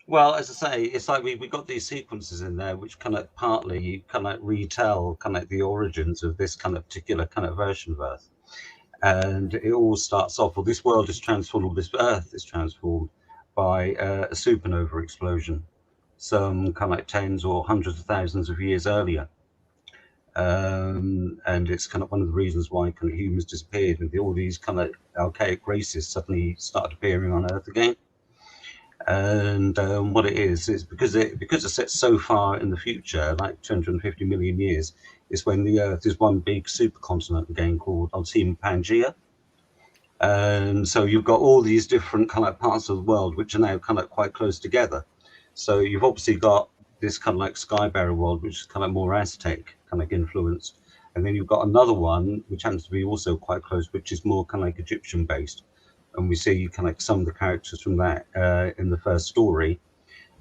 Well, as I say, it's like we got these sequences in there which kind of partly kind of retell kind of the origins of this kind of particular kind of version of Earth. And it all starts off, well, this world is transformed, or this Earth is transformed by a supernova explosion, some kind of like tens or hundreds of thousands of years earlier. And it's kind of one of the reasons why kind of humans disappeared, and all these kind of archaic races suddenly started appearing on Earth again. And what it is because it's set so far in the future, like 250 million years, is when the Earth is one big supercontinent again called Ultima Pangea. And so you've got all these different kind of parts of the world which are now kind of quite close together. So you've obviously got this kind of like Skybearer world, which is kind of more Aztec kind of influence. And then you've got another one which happens to be also quite close, which is more kind of like Egyptian based. And we see kind of like some of the characters from that in the first story.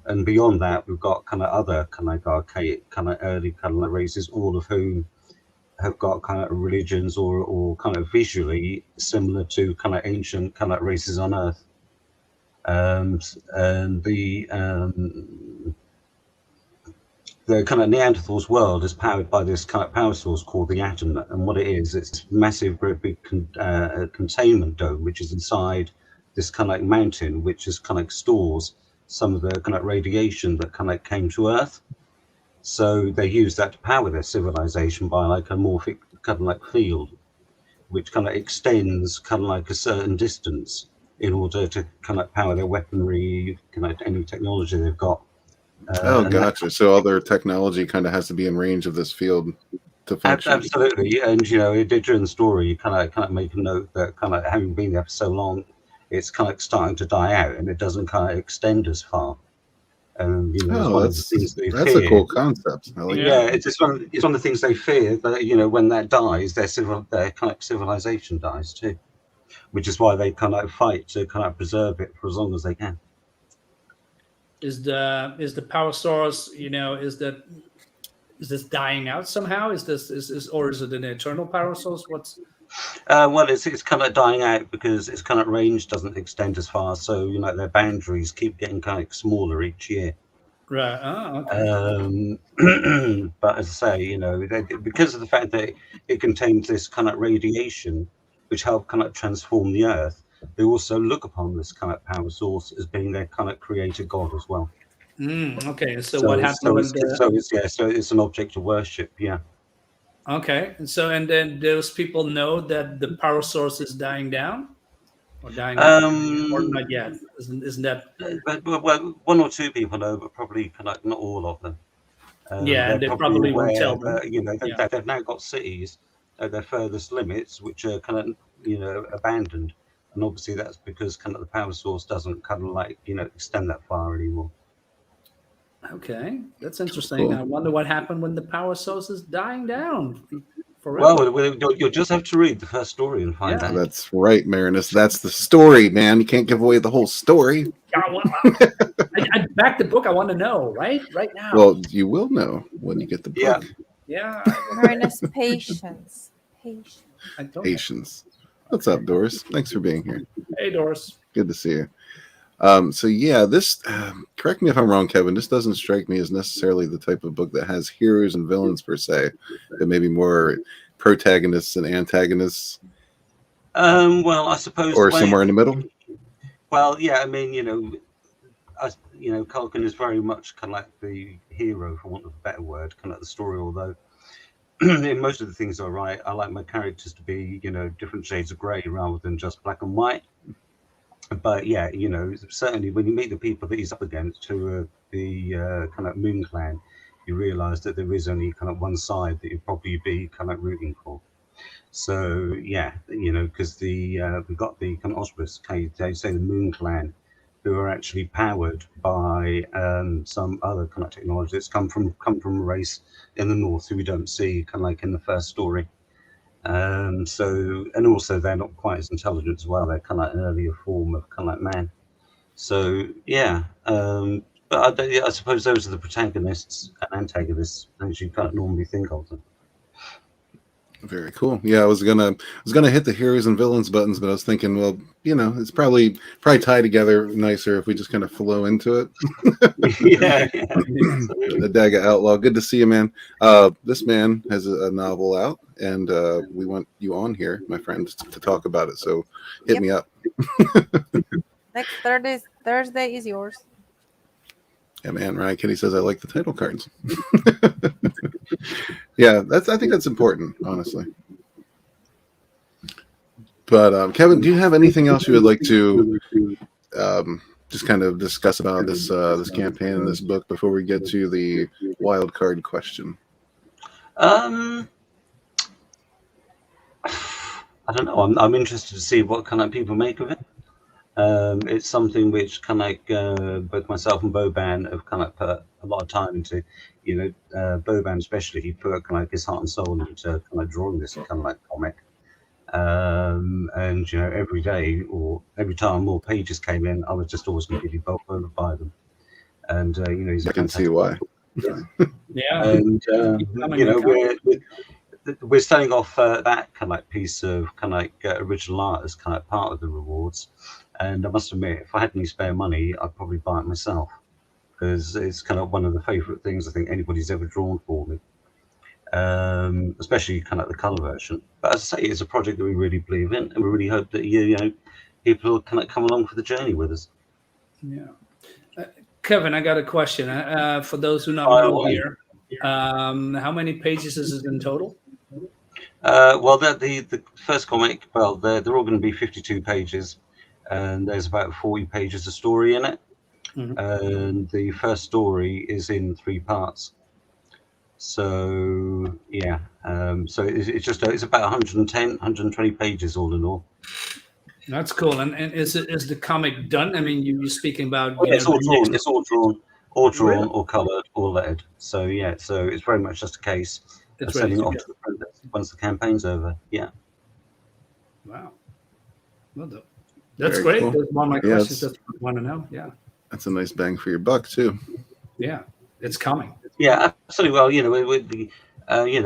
And beyond that, we've got kind of other kind of like archaic, kind of early kind of like races, all of whom have got kind of religions or kind of visually similar to kind of ancient kind of races on Earth. And the kind of Neanderthals world is powered by this kind of power source called the atom. And what it is, it's this massive, great big containment dome, which is inside this kind of like mountain, which is kind of like stores some of the kind of radiation that kind of like came to Earth. So they use that to power their civilization by like a morphic kind of like field, which kind of extends kind of like a certain distance in order to kind of power their weaponry, kind of any technology they've got. Oh, gotcha. So all their technology kind of has to be in range of this field to function. Absolutely. And, during the story, you kind of make a note that kind of having been there for so long, it's kind of starting to die out and it doesn't kind of extend as far. And, that's a cool concept. It's one of the things they fear that, when that dies, their kind of civilization dies too, which is why they kind of fight to kind of preserve it for as long as they can. Is the power source, is this dying out somehow? Is it an eternal power source? Well, it's kind of dying out because its kind of range doesn't extend as far. So their boundaries keep getting kind of smaller each year. Right. Oh, okay. But as I say, because of the fact that it contains this kind of radiation, which helped kind of transform the Earth, they also look upon this kind of power source as being their kind of creator god as well. Okay. So So, what happened when so it's an object of worship. Yeah. Okay. And then those people know that the power source is dying down or dying up, or not yet? Isn't that? But well, one or two people know, but probably kind of not all of them. Yeah, They're and they probably probably won't aware tell them. that Yeah. they've now got cities at their furthest limits, which are kind of abandoned, and obviously that's because kind of the power source doesn't kind of like extend that far anymore. Okay, that's interesting. Cool. I wonder what happened when the power source is dying down forever. Well, you'll just have to read the first story and find out. That's right, Marinus. That's the story, man. You can't give away the whole story. Yeah, well, I back the book. I want to know right now. Well, you will know when you get the book. Yeah. Marinus, patience. Patience. What's up, Doris? Thanks for being here. Hey, Doris. Good to see you. So yeah, this. Correct me if I'm wrong, Kevin. This doesn't strike me as necessarily the type of book that has heroes and villains per se, but maybe more protagonists and antagonists. Well, I suppose, or somewhere in the middle. Well, yeah, I mean, Culkin is very much kind of like the hero, for want of a better word, kind of the story. Although in most of the things I write, I like my characters to be, different shades of grey rather than just black and white. But yeah, certainly when you meet the people that he's up against, who are the kind of Moon Clan, you realise that there is only kind of one side that you'd probably be kind of rooting for. So yeah, because we've got the kind of Osprey, they say the Moon Clan, who are actually powered by some other kind of technology that's come from a race in the north who we don't see, kind of like in the first story. So, and also they're not quite as intelligent as well. They're kind of like an earlier form of kind of like man. So yeah, but I suppose those are the protagonists and antagonists as you kind of normally think of them. Very cool. Yeah, I was gonna hit the heroes and villains buttons, but I was thinking, well, it's probably tie together nicer if we just kind of flow into it. Yeah. The Daga Outlaw. Good to see you, man. This man has a novel out, and we want you on here, my friend, to talk about it. So hit me up. Next Thursday is yours. Yeah, man. Ryan Kitty says I like the title cards. Yeah, I think that's important, honestly. But Kevin, do you have anything else you would like to just kind of discuss about this campaign and this book before we get to the wild card question? I don't know. I'm interested to see what kind of people make of it. It's something which kind of like both myself and Boban have kind of put a lot of time into. Boban especially, he put kind of like his heart and soul into kind of drawing this kind of like comic. And every day or every time more pages came in, I was just always completely bowled over by them. And he's I can see why. Yeah. And we're starting off that kind of like piece of kind of like original art as kind of part of the rewards. And I must admit, if I had any spare money, I'd probably buy it myself, because it's kind of one of the favourite things I think anybody's ever drawn for me, especially kind of the colour version. But as I say, it's a project that we really believe in, and we really hope that people will kind of come along for the journey with us. Yeah. Kevin, I got a question. For those who don't know here, how many pages is it in total? Well, the first comic, well, they're all going to be 52 pages, and there's about 40 pages of story in it. Mm-hmm. And the first story is in 3 parts. So yeah, so it's about 120 pages all in all. That's cool. And is the comic done? I mean, you're speaking about. It's all drawn. It's all drawn, or coloured, or lettered. So yeah, so it's very much just a case of sending it off to the printers once the campaign's over. Yeah. Wow. Well done. That's great. Cool. That's one of my questions that I want to know. Yeah. That's a nice bang for your buck too. Yeah, it's coming. Yeah, absolutely. Well,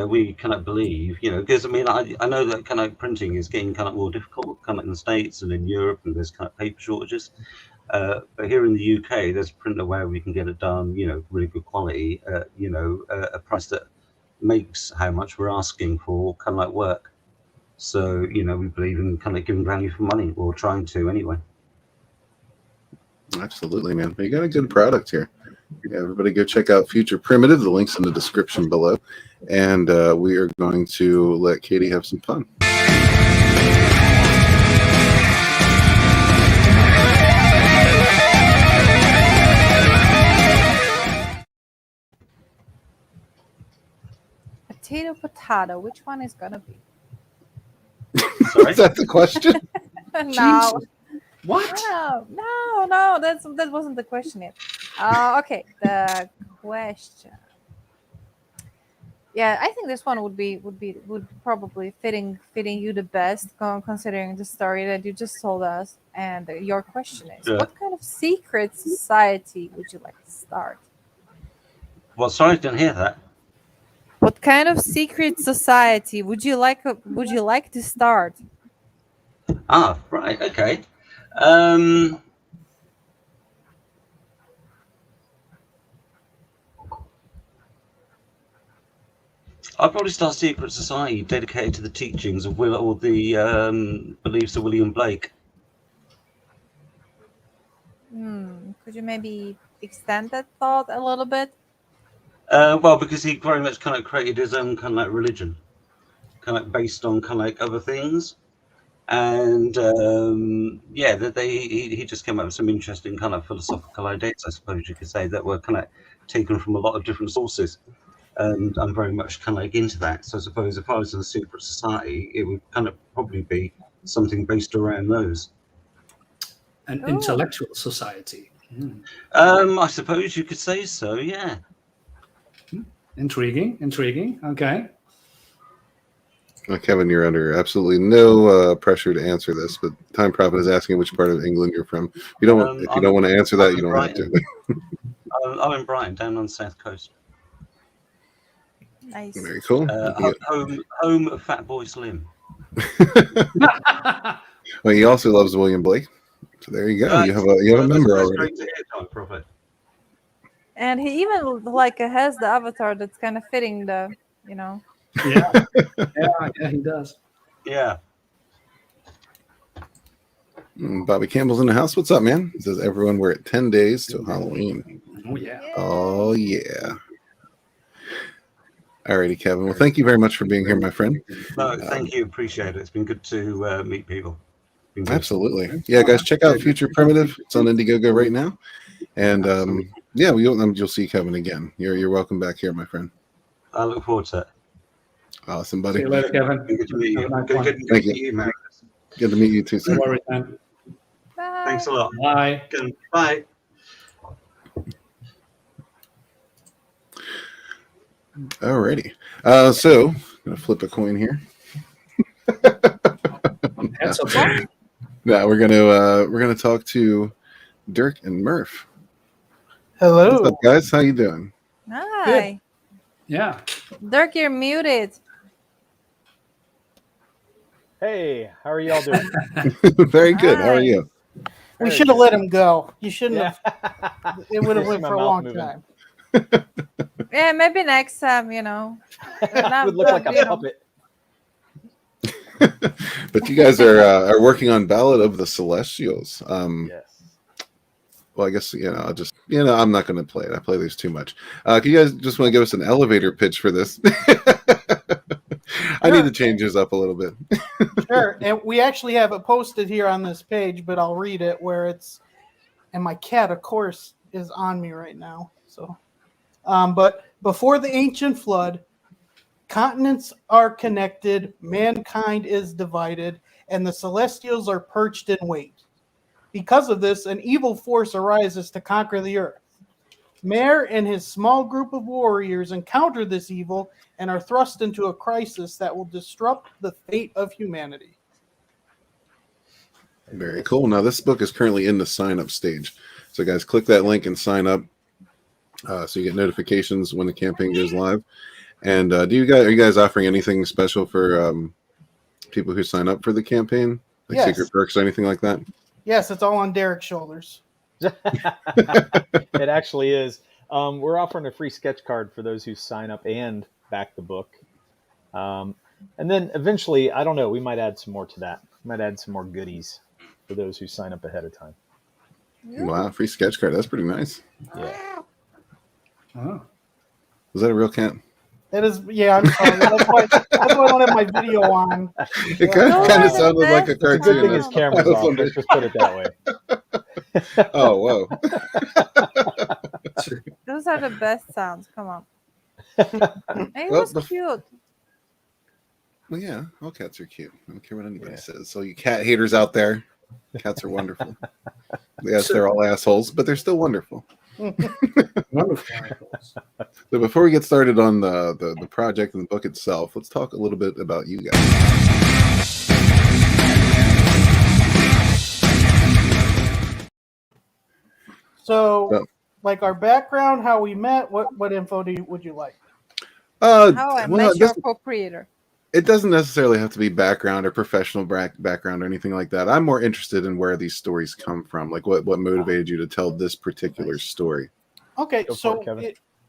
we kind of believe, because I mean, I know that kind of printing is getting kind of more difficult, kind of in the States and in Europe, and there's kind of paper shortages. But here in the UK, there's a printer where we can get it done, really good quality, a price that makes how much we're asking for kind of like work. So, we believe in kind of giving value for money, or trying to anyway. Absolutely, man. You got a good product here. Yeah, everybody go check out Future Primitive. The link's in the description below. And we are going to let Katie have some fun. Potato. Which one is gonna be? Sorry? Is that the question? No. What? No. That wasn't the question yet. Okay, the question. Yeah, I think this one would probably fitting you the best, considering the story that you just told us. And your question is, what kind of secret society would you like to start? Well, sorry, I didn't hear that. What kind of secret society would you like to start? Ah, right, okay. I'll probably start a secret society dedicated to the teachings of the beliefs of William Blake. Could you maybe extend that thought a little bit? Well, because he very much kind of created his own kind of like religion, kind of like based on kind of like other things, and he just came up with some interesting kind of philosophical ideas, I suppose you could say, that were kind of taken from a lot of different sources. And I'm very much kind of like into that. So I suppose if I was in a secret society, it would kind of probably be something based around those. An intellectual society. I suppose you could say so, yeah. Intriguing. Okay. Well, Kevin, you're under absolutely no pressure to answer this, but Time Prophet is asking which part of England you're from. If you don't want to answer that, you don't have to. I'm in Brighton, down on the south coast. Nice. Very cool. Home of Fatboy Slim. Well, he also loves William Blake. So there you go. You have a member already. And he even has the avatar that's kind of fitting the. Yeah, he does. Yeah. Bobby Campbell's in the house. What's up, man? He says, everyone, we're at 10 days till Halloween. Oh, yeah. Oh, yeah. Alrighty, Kevin. Well, thank you very much for being here, my friend. No, thank you. Appreciate it. It's been good to meet people. Absolutely. Yeah, guys, check out Future Primitive. It's on Indiegogo right now. And you'll see Kevin again. You're welcome back here, my friend. I look forward to it. Awesome, buddy. See you later, Kevin. Good to meet you. Good to meet you, Marcus. Good to meet you too, sir. No worries, man. Bye. Thanks a lot. Bye. Good. Bye. Alrighty. So I'm gonna flip a coin here. That's okay. Now we're gonna talk to Dirk and Murph. Hello. What's up, guys? How you doing? Hi. Yeah. Dirk, you're muted. Hey, how are y'all doing? Very good. How are you? We should have let him go. You shouldn't have. It would have Just went my for a mouth long moving. time. Yeah, maybe next time, It would look like a puppet. But you guys are working on Ballad of the Celestials. Yes. Well, I guess I'll just I'm not going to play it. I play these too much. Can you guys just want to give us an elevator pitch for this? I need to change this up a little bit. Sure. And we actually have it posted here on this page, but I'll read it where it's. And my cat, of course, is on me right now. So, but before the ancient flood, continents are connected, mankind is divided, and the Celestials are perched in wait. Because of this, an evil force arises to conquer the earth. Mare and his small group of warriors encounter this evil and are thrust into a crisis that will disrupt the fate of humanity. Very cool. Now, this book is currently in the sign-up stage. So, guys, click that link and sign up so you get notifications when the campaign goes live. And are you guys offering anything special for people who sign up for the campaign? Like Yes. secret perks or anything like that? Yes, it's all on Derek's shoulders. It actually is. We're offering a free sketch card for those who sign up and back the book. And then eventually, I don't know, we might add some more to that. We might add some more goodies for those who sign up ahead of time. Wow, free sketch card. That's pretty nice. Yeah. Oh. Was that a real cat? It is, yeah, I'm sorry. That's why I don't have my video on. It kind of sounded like a cartoon. Good thing his camera's off. Let's just put it that way. Oh, whoa. Those are the best sounds. Come on. And it was cute. Well, yeah, all cats are cute. I don't care what anybody says. So you cat haters out there, cats are wonderful. Yes, they're all assholes, but they're still wonderful. Wonderful. So before we get started on the project and the book itself, let's talk a little bit about you guys. So, like our background, how we met, what info would you like? How I met your co-creator. It doesn't necessarily have to be background or professional background or anything like that. I'm more interested in where these stories come from. Like what motivated you to tell this particular story? Okay, so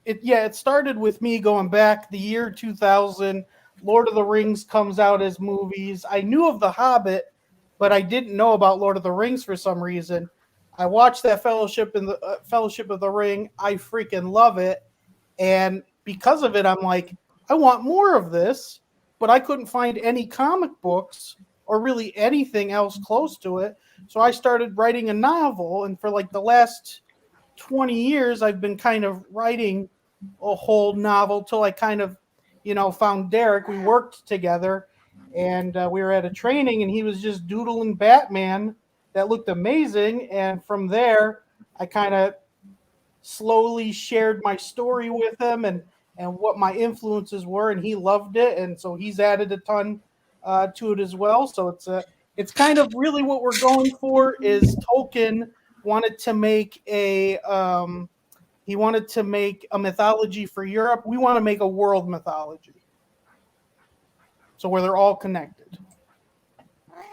it started with me going back the year 2000. Lord of the Rings comes out as movies. I knew of The Hobbit, but I didn't know about Lord of the Rings for some reason. I watched that Fellowship of the Ring. I freaking love it, and because of it, I'm like, I want more of this. But I couldn't find any comic books or really anything else close to it. So I started writing a novel, and for like the last 20 years, I've been kind of writing a whole novel till I kind of, found Derek. We worked together, and we were at a training, and he was just doodling Batman that looked amazing. And from there, I kind of slowly shared my story with him and what my influences were, and he loved it, and so he's added a ton to it as well. So it's kind of really what we're going for. Is Tolkien wanted to make a mythology for Europe. We want to make a world mythology, so where they're all connected.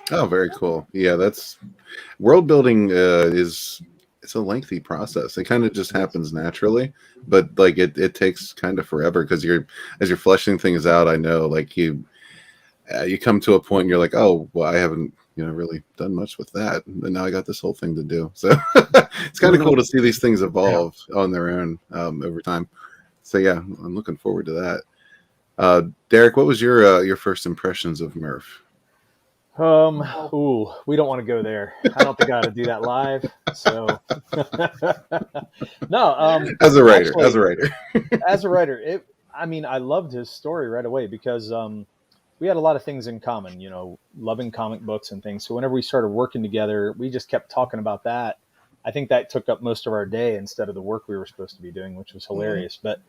Oh, very cool. Yeah, that's world building it's a lengthy process. It kind of just happens naturally, but like it takes kind of forever because as you're fleshing things out. I know, like you come to a point and you're like, oh, well, I haven't really done much with that, and now I got this whole thing to do. So it's kind of cool to see these things evolve on their own over time. So yeah, I'm looking forward to that. Derek, what was your first impressions of Murph? We don't want to go there. I don't think I ought to do that live. So no. As a writer, I loved his story right away because we had a lot of things in common. Loving comic books and things. So whenever we started working together, we just kept talking about that. I think that took up most of our day instead of the work we were supposed to be doing, which was hilarious. But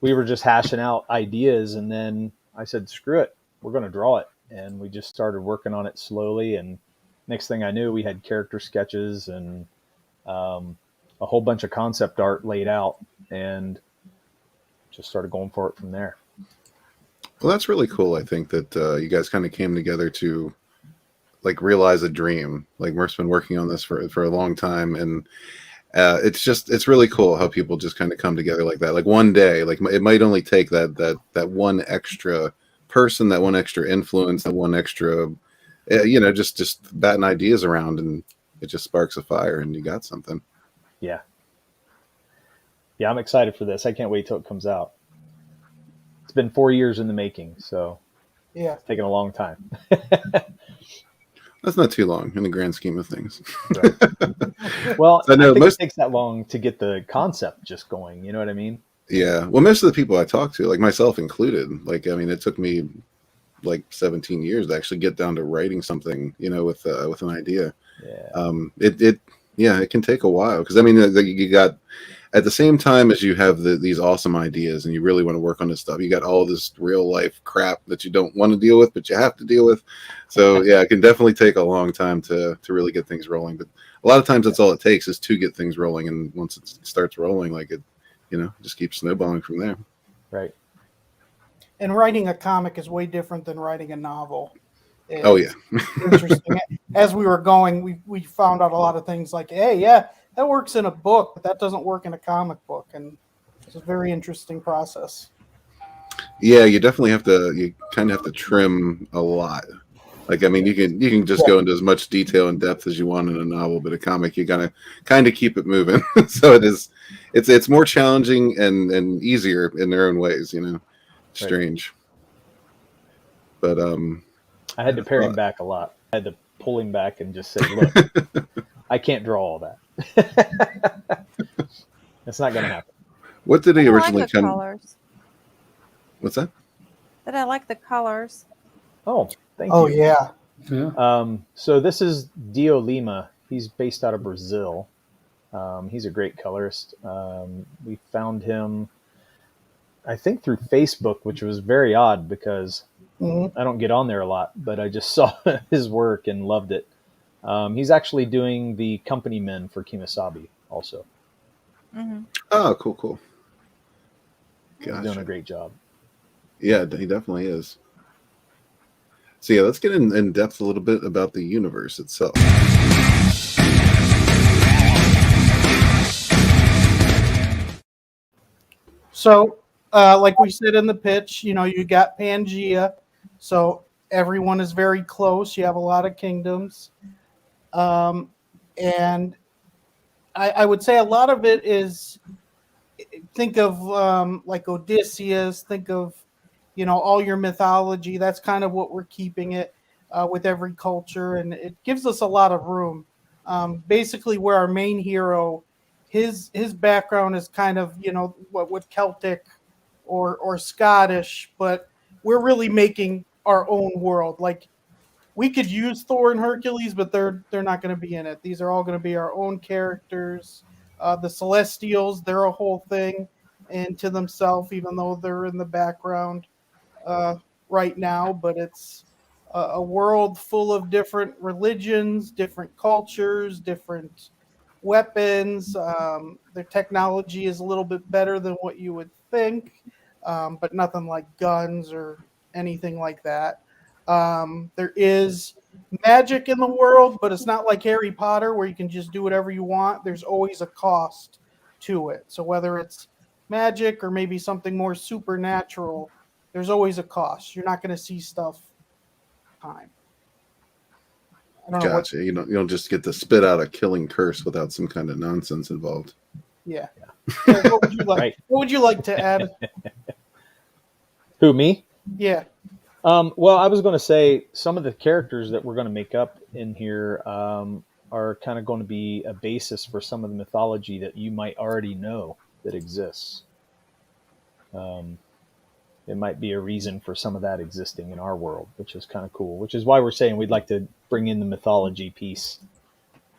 we were just hashing out ideas, and then I said, "Screw it, we're going to draw it." And we just started working on it slowly. And next thing I knew, we had character sketches and a whole bunch of concept art laid out, and just started going for it from there. Well, that's really cool. I think that you guys kind of came together to like realize a dream. Like Murph's been working on this for a long time, and it's really cool how people just kind of come together like that. Like one day, like it might only take that one extra person, that one extra influence, that one extra just batting ideas around, and it just sparks a fire and you got something. Yeah, I'm excited for this. I can't wait till it comes out. It's been 4 years in the making, so yeah, it's taken a long time. That's not too long in the grand scheme of things. Right. Well, I think it takes that long to get the concept just going, you know what I mean? Yeah. Well, most of the people I talk to, like myself included, like, I mean, it took me like 17 years to actually get down to writing something, with an idea. Yeah. It can take a while. Because, I mean, you got, at the same time as you have these awesome ideas and you really want to work on this stuff, you got all this real life crap that you don't want to deal with, but you have to deal with. So, yeah, it can definitely take a long time to really get things rolling. But a lot of times that's all it takes is to get things rolling. And once it starts rolling, like it, just keeps snowballing from there. Right. And writing a comic is way different than writing a novel. Oh, yeah. Interesting. As we were going, we found out a lot of things like, hey, yeah, that works in a book, but that doesn't work in a comic book, and it's a very interesting process. Yeah, you definitely have to. You kind of have to trim a lot. Like, I mean, you can just go into as much detail and depth as you want in a novel, but a comic, you gotta kind of keep it moving. So it's more challenging and easier in their own ways. Strange. But I had to pare him back a lot. I had to pull him back and just say, "Look, I can't draw all that. It's not going to happen." What did he originally come? Colors. What's that? That I like the colors. Oh, thank you. Oh yeah. So this is Dio Lima. He's based out of Brazil. He's a great colorist. We found him, I think, through Facebook, which was very odd because I don't get on there a lot, but I just saw his work and loved it. He's actually doing the company men for Kemosabe also. Oh, cool. He's doing a great job. Yeah, he definitely is. So yeah, let's get in depth a little bit about the universe itself. So, like we said in the pitch, you got Pangea, so everyone is very close. You have a lot of kingdoms, and I would say a lot of it is, think of like Odysseus, think of all your mythology. That's kind of what we're keeping it with every culture, and it gives us a lot of room. Basically, where our main hero, his background is kind of what Celtic or Scottish, but we're really making our own world. Like, we could use Thor and Hercules, but they're not going to be in it. These are all going to be our own characters. The Celestials, they're a whole thing into themselves, even though they're in the background right now. But it's a world full of different religions, different cultures, different weapons. Their technology is a little bit better than what you would think, but nothing like guns or anything like that. There is magic in the world, but it's not like Harry Potter where you can just do whatever you want. There's always a cost to it. So whether it's magic or maybe something more supernatural, there's always a cost. You're not going to see stuff time. Gotcha. You don't just get to spit out a killing curse without some kind of nonsense involved. Yeah. What would you like? Right. What would you like to add? Who, me? Yeah. Well, I was going to say some of the characters that we're going to make up in here are kind of going to be a basis for some of the mythology that you might already know that exists. It might be a reason for some of that existing in our world, which is kind of cool, which is why we're saying we'd like to bring in the mythology piece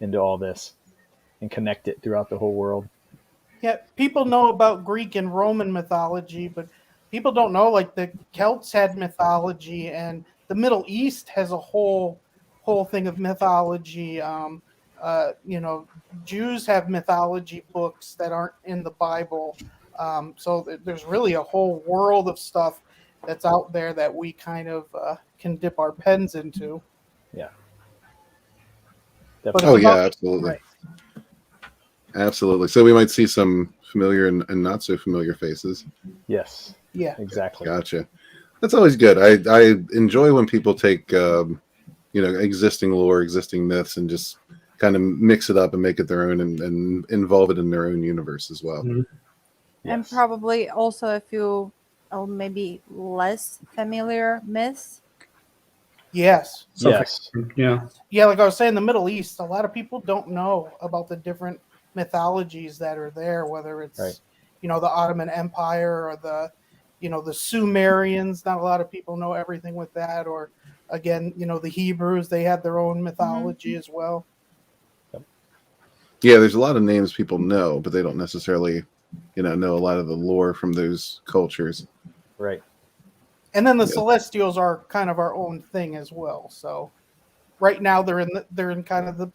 into all this and connect it throughout the whole world. Yeah, people know about Greek and Roman mythology, but people don't know, like, the Celts had mythology, and the Middle East has a whole thing of mythology. Jews have mythology books that aren't in the Bible. So there's really a whole world of stuff that's out there that we kind of can dip our pens into. Yeah. Absolutely. Right. Absolutely. So we might see some familiar and not so familiar faces. Yes. Yeah. Exactly. Gotcha. That's always good. I enjoy when people take existing lore, existing myths, and just kind of mix it up and make it their own and involve it in their own universe as well. Mm-hmm. Yes. And probably also a few maybe less familiar myths. Yes. Yes. Yeah. Yeah, like I was saying, the Middle East, a lot of people don't know about the different mythologies that are there, whether it's the Ottoman Empire or the Sumerians. Not a lot of people know everything with that. Or again, the Hebrews, they had their own mythology as well. Yeah, there's a lot of names people know, but they don't necessarily know a lot of the lore from those cultures. Right. And then the Celestials are kind of our own thing as well. So right now they're in kind of the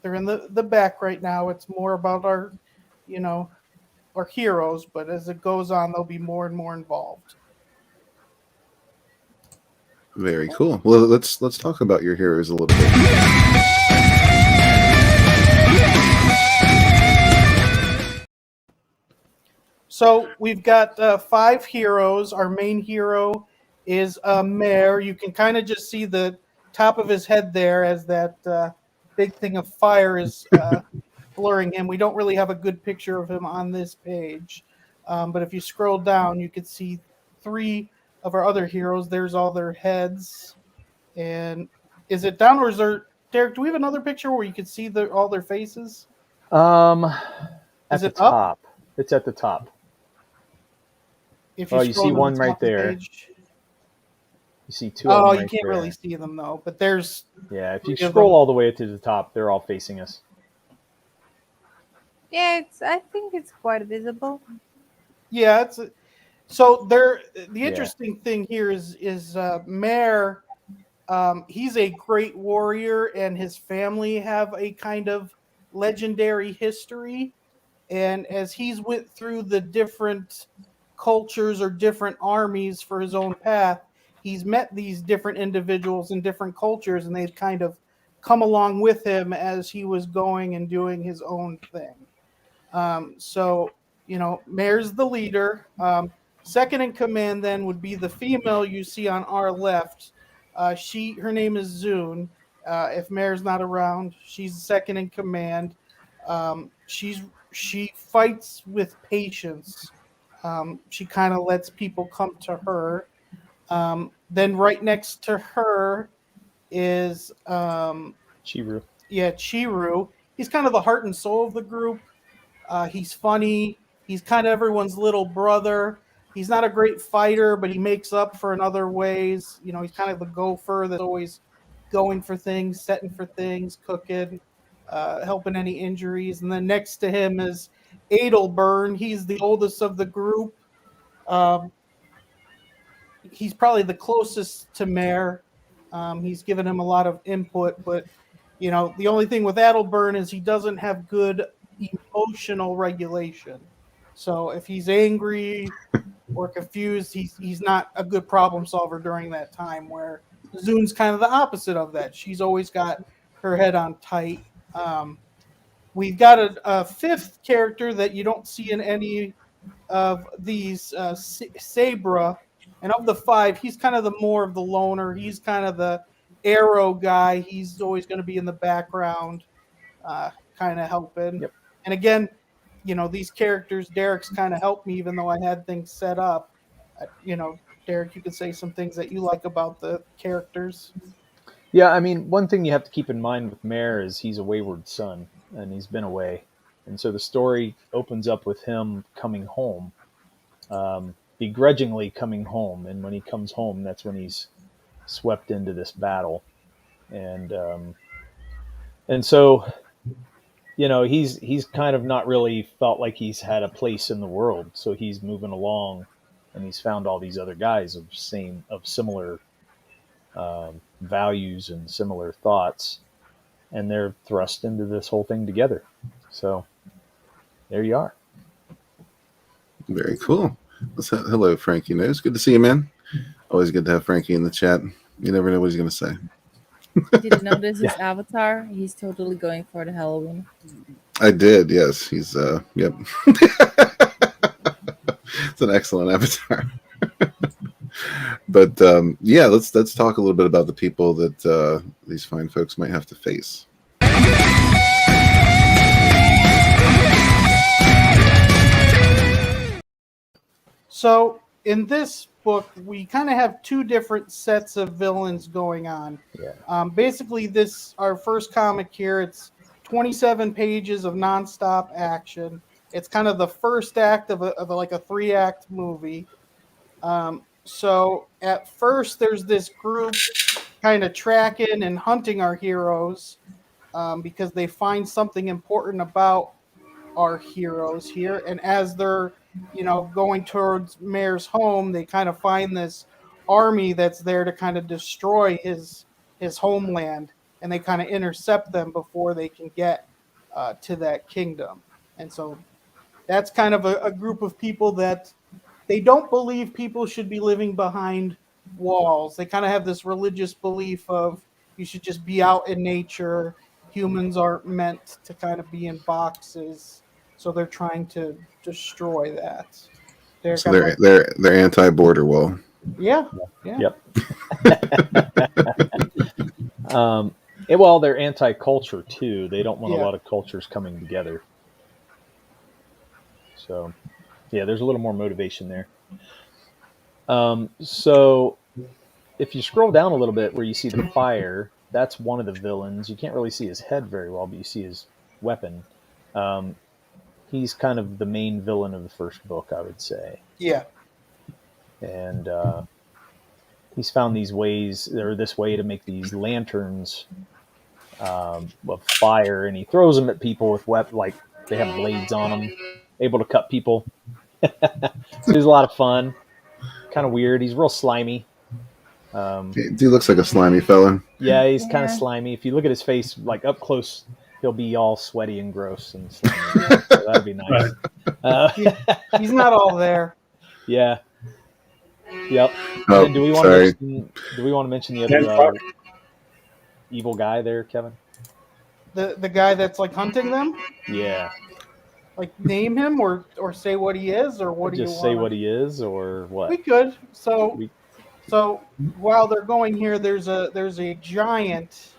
they're in the back right now. It's more about our our heroes, but as it goes on they'll be more and more involved. Very cool. Well, let's talk about your heroes a little bit. So we've got 5 heroes. Our main hero is Mare. You can kind of just see the top of his head there as that big thing of fire is blurring him. We don't really have a good picture of him on this page. But if you scroll down, you can see 3 of our other heroes. There's all their heads. And is it down or is there... Derek, do we have another picture where you can see all their faces? At the top. Up? It's at the top. If you see one right there. You see 2 of them right you can't there. really see them though, but there's... Yeah, if you scroll all the way to the top, they're all facing us. Yeah, I think it's quite visible. Yeah, so there. The interesting thing here is Mare. He's a great warrior, and his family have a kind of legendary history. And as he's went through the different cultures or different armies for his own path, he's met these different individuals in different cultures, and they've kind of come along with him as he was going and doing his own thing. So, Mare's the leader. Second in command then would be the female you see on our left. Her name is Zune. If Mare's not around, she's second in command. She fights with patience. She kind of lets people come to her. Then right next to her is Chiru. Yeah, Chiru. He's kind of the heart and soul of the group. He's funny. He's kind of everyone's little brother. He's not a great fighter, but he makes up for in other ways. He's kind of the gopher that's always going for things, setting for things, cooking, helping any injuries. And then next to him is Adelburn. He's the oldest of the group. He's probably the closest to Mare. He's given him a lot of input, but the only thing with Adelburn is he doesn't have good emotional regulation. So if he's angry or confused, he's not a good problem solver during that time, where Zune's kind of the opposite of that. She's always got her head on tight. We've got a 5th character that you don't see in any of these, Sabra. And of the 5, he's kind of the more of the loner. He's kind of the arrow guy. He's always going to be in the background, kind of helping. Yep. And again, these characters, Derek's kind of helped me, even though I had things set up. Derek, you could say some things that you like about the characters. Yeah, I mean, one thing you have to keep in mind with Mare is he's a wayward son, and he's been away. And so the story opens up with him coming home, begrudgingly coming home. And when he comes home, that's when he's swept into this battle. And so, he's kind of not really felt like he's had a place in the world. So he's moving along, and he's found all these other guys of similar values and similar thoughts, and they're thrust into this whole thing together. So there you are. Very cool. Hello, Frankie Nose. Good to see you, man. Always good to have Frankie in the chat. You never know what he's going to say. Did you notice his avatar? He's totally going for the Halloween. I did, yes. He's, yep. It's an excellent avatar. But, yeah, let's talk a little bit about the people that these fine folks might have to face. So in this book, we kind of have 2 different sets of villains going on. Yeah. Basically, our first comic here, it's 27 pages of nonstop action. It's kind of the first act of like a 3-act movie. So at first, there's this group kind of tracking and hunting our heroes because they find something important about our heroes here. And as they're going towards Mare's home, they kind of find this army that's there to kind of destroy his homeland, and they kind of intercept them before they can get to that kingdom. And so that's kind of a group of people that they don't believe people should be living behind walls. They kind of have this religious belief of you should just be out in nature. Humans aren't meant to kind of be in boxes. So they're trying to destroy that. They're anti-border wall. Yeah. Yep. Well, they're anti-culture too. They don't want a lot of cultures coming together. So, yeah, there's a little more motivation there. So, if you scroll down a little bit where you see the fire, that's one of the villains. You can't really see his head very well, but you see his weapon. He's kind of the main villain of the first book, I would say. Yeah. And he's found these ways, or this way to make these lanterns of fire, and he throws them at people with like they have blades on them, able to cut people. So it's a lot of fun. Kind of weird. He's real slimy. He looks like a slimy fella. Yeah, he's kind of slimy. If you look at his face, like up close, he'll be all sweaty and gross and slimy. So that'd be nice. He's not all there. Yeah. Yep. Oh, do we want to mention the other evil guy there, Kevin? The guy that's like hunting them? Yeah. Like name him or say what he is, or what do you want? Just say what he is or what? We could. So while they're going here, there's a giant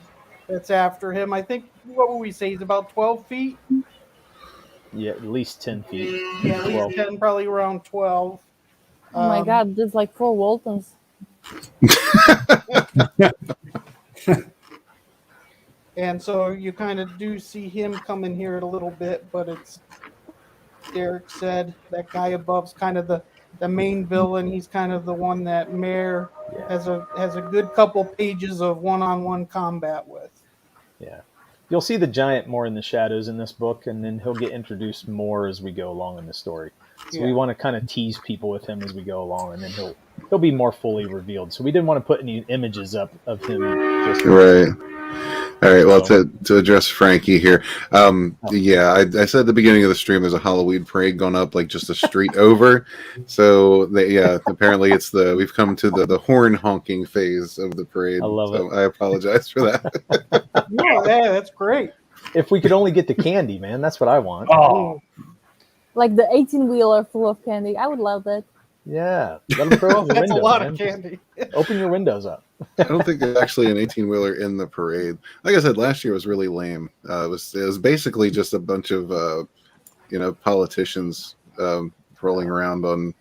that's after him. I think, what would we say, he's about 12 feet? Yeah, at least 10 feet. Yeah, at least 10, probably around 12. Oh my god, there's like 4 Waltons. And so you kind of do see him come in here a little bit, but it's, Derek said, that guy above's kind of the main villain. He's kind of the one that Mayor has a good couple pages of one-on-one combat with. Yeah. You'll see the giant more in the shadows in this book, and then he'll get introduced more as we go along in the story. So we want to kind of tease people with him as we go along, and then he'll be more fully revealed. So we didn't want to put any images up of him. Right. All right. Well, to address Frankie here, yeah, I said at the beginning of the stream there's a Halloween parade going up like just a street over. So apparently we've come to the horn honking phase of the parade. I love it. I apologize for that. Yeah, that's great. If we could only get the candy, man, that's what I want. Oh. Like the 18-wheeler full of candy. I would love that. Yeah. Let them throw out the That's window, a lot man. of candy. Open your windows up. I don't think there's actually an 18-wheeler in the parade. Like I said, last year was really lame. It was basically just a bunch of politicians rolling around on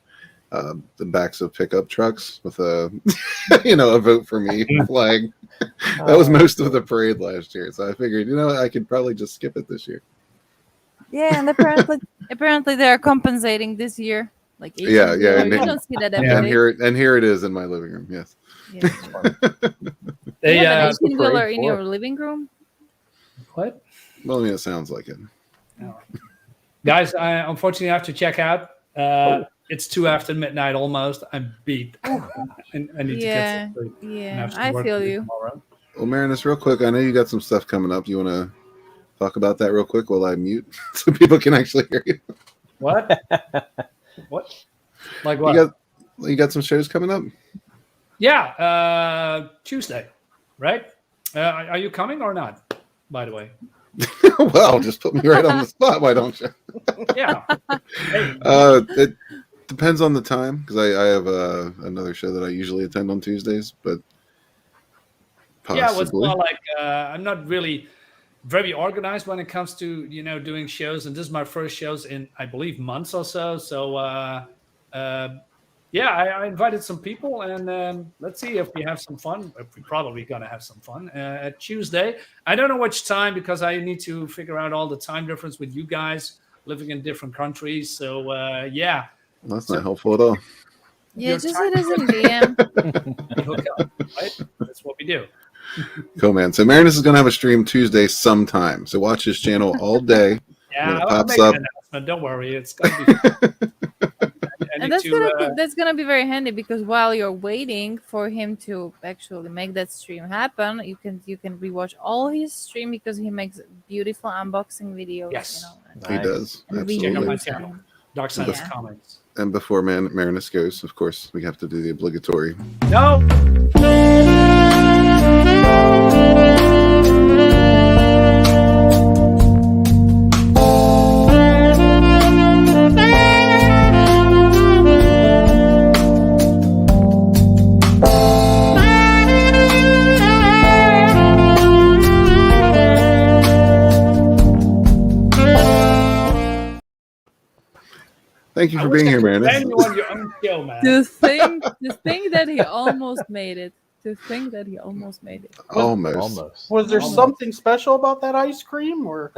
the backs of pickup trucks with a a vote for me flag. That was most of the parade last year. So I figured, I could probably just skip it this year. Yeah, and apparently they are compensating this year. Like yeah, you don't see that every day. And here it is in my living room. Yes. Yeah. You have an 18-wheeler in your living room? What? Well, it sounds like it. Guys, I unfortunately have to check out. It's 2 after midnight almost. I'm beat. I need to get some sleep. Yeah, I feel you. Tomorrow. Well, Marinus, real quick, I know you got some stuff coming up. You want to talk about that real quick while I mute so people can actually hear you? What? What? Like what? You got some shows coming up? Yeah, Tuesday, right? Are you coming or not, by the way? Well, just put me right on the spot. Why don't you? Yeah. Hey. It depends on the time, because I have another show that I usually attend on Tuesdays, but possibly. Yeah, it was more like I'm not really very organized when it comes to doing shows, and this is my first shows in, I believe, months or so. So I invited some people, and let's see if we have some fun. We're probably gonna have some fun at Tuesday. I don't know which time, because I need to figure out all the time difference with you guys living in different countries. So that's not helpful at all. Yeah, just it is in DM. Hook up, right? That's what we do. Cool, man. So Marinus is going to have a stream Tuesday sometime. So watch his channel all day. Yeah, when it I'll pops make up. an announcement. Don't worry, it's going to be. And that's gonna be very handy, because while you're waiting for him to actually make that stream happen, you can rewatch all his stream, because he makes beautiful unboxing videos. Yes, he does. Check out my Absolutely. channel, Dark Side of Comments. And before Marinus goes, of course, we have to do the obligatory. No. Thank you I for wish being I here, could Marinus. blame you on your own show, man. To think that he almost made it. To think that he almost made it. Almost. Was there something special about that ice cream, or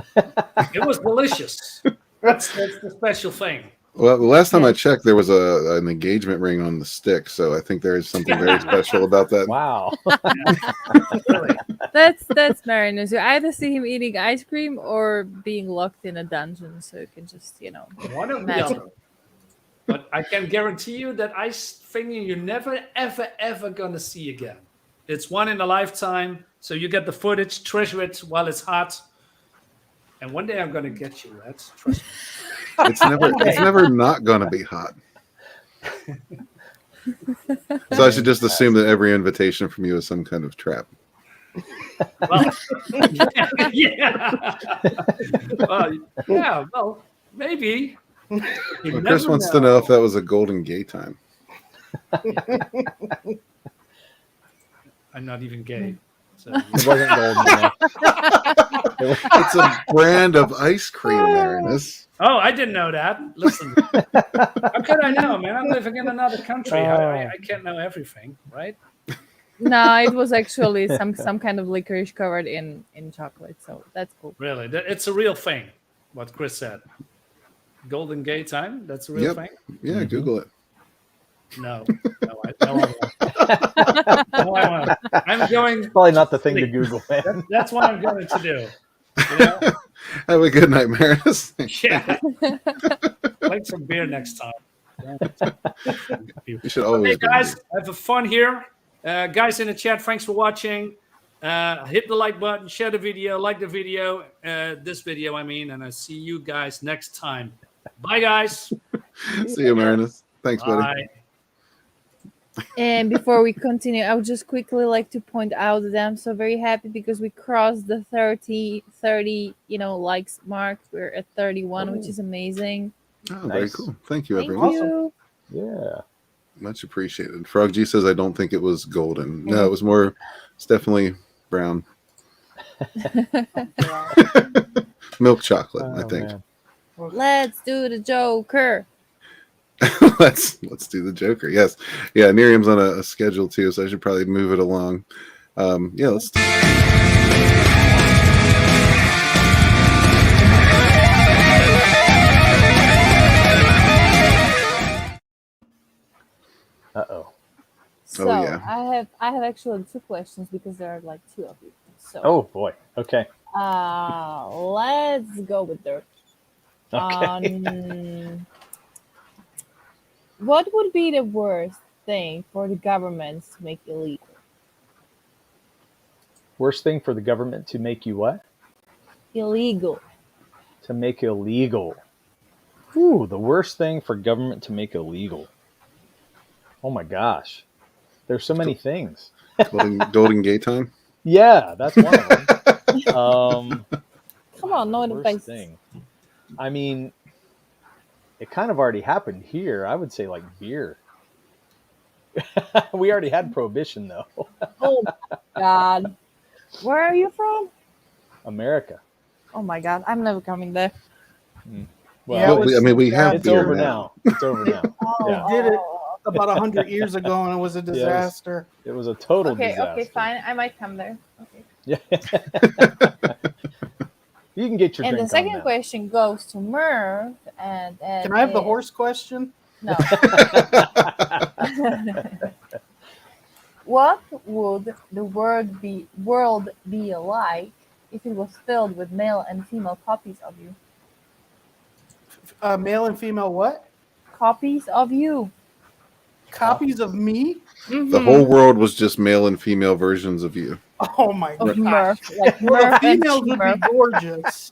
It was delicious. That's the special thing. Well, the last time I checked, there was an engagement ring on the stick, so I think there is something very special about that. Wow. That's Marinus. You either see him eating ice cream or being locked in a dungeon, so you can just, One of the imagine. other. But I can guarantee you that ice thingy you're never, ever, ever gonna see again. It's one in a lifetime, so you get the footage, treasure it while it's hot. And one day I'm gonna get you, Red. Trust me. It's never not gonna be hot. So I should just assume that every invitation from you is some kind of trap. Well, yeah. Well, maybe. Well, Chris wants to know if that was a golden gay time. I'm not even gay. So. It wasn't golden. It's a brand of ice cream, Marinus. Oh, I didn't know that. Listen, how could I know, man? I'm living in another country. I can't know everything, right? No, it was actually some kind of licorice covered in chocolate, so that's cool. Really, it's a real thing. What Chris said. Golden Gate time. That's a real thing. Yeah, Google it. No, I won't. I'm going. Probably not the thing to Google, man. That's what I'm going to do. You know? Have a good night, Marinus. Yeah. Like some beer next time. You should always. Hey guys, have a fun here. Guys in the chat, thanks for watching. Hit the like button, share the video, like the video, this video, and I see you guys next time. Bye, guys. See you, Marinus. Thanks, buddy. Bye. And before we continue, I would just quickly like to point out that I'm so very happy because we crossed the 30 likes mark. We're at 31, which is amazing. Oh, very cool. Thank you, Thank everyone. you. Yeah. Much appreciated. Frog G says, I don't think it was golden. No, it was more, it's definitely brown. Milk chocolate, I think. Man. Let's do the Joker. let's do the Joker. Yes. Yeah, NyRiam's on a schedule too, so I should probably move it along. Yeah, let's do Uh-oh. So yeah. I have actually 2 questions because there are like 2 of you. So Oh boy. Okay. let's go with dirt. Okay. What would be the worst thing for the government to make illegal? Worst thing for the government to make you what? Illegal. To make illegal. Ooh, the worst thing for government to make illegal. Oh my gosh. There's so many things. golden gay time. Yeah, that's one of them. Come on, no worst advice. thing. I mean, it kind of already happened here. I would say like beer. We already had prohibition though. Oh my God. Where are you from? America. Oh my God, I'm never coming there. Well, we have it's beer over now. It's over now. Yeah. did it about 100 years ago, and it was a disaster. It was a total disaster. Okay, fine. I might come there. Okay. Yeah. You can get your And drink the second on now. question goes to Merv. And Can I have the horse question? No. What would the world be like if it was filled with male and female copies of you? Male and female what? Copies of you. Copies of me? The whole world was just male and female versions of you. Oh my Of god! Murph, like Well, the Murph and females would Murph. be gorgeous,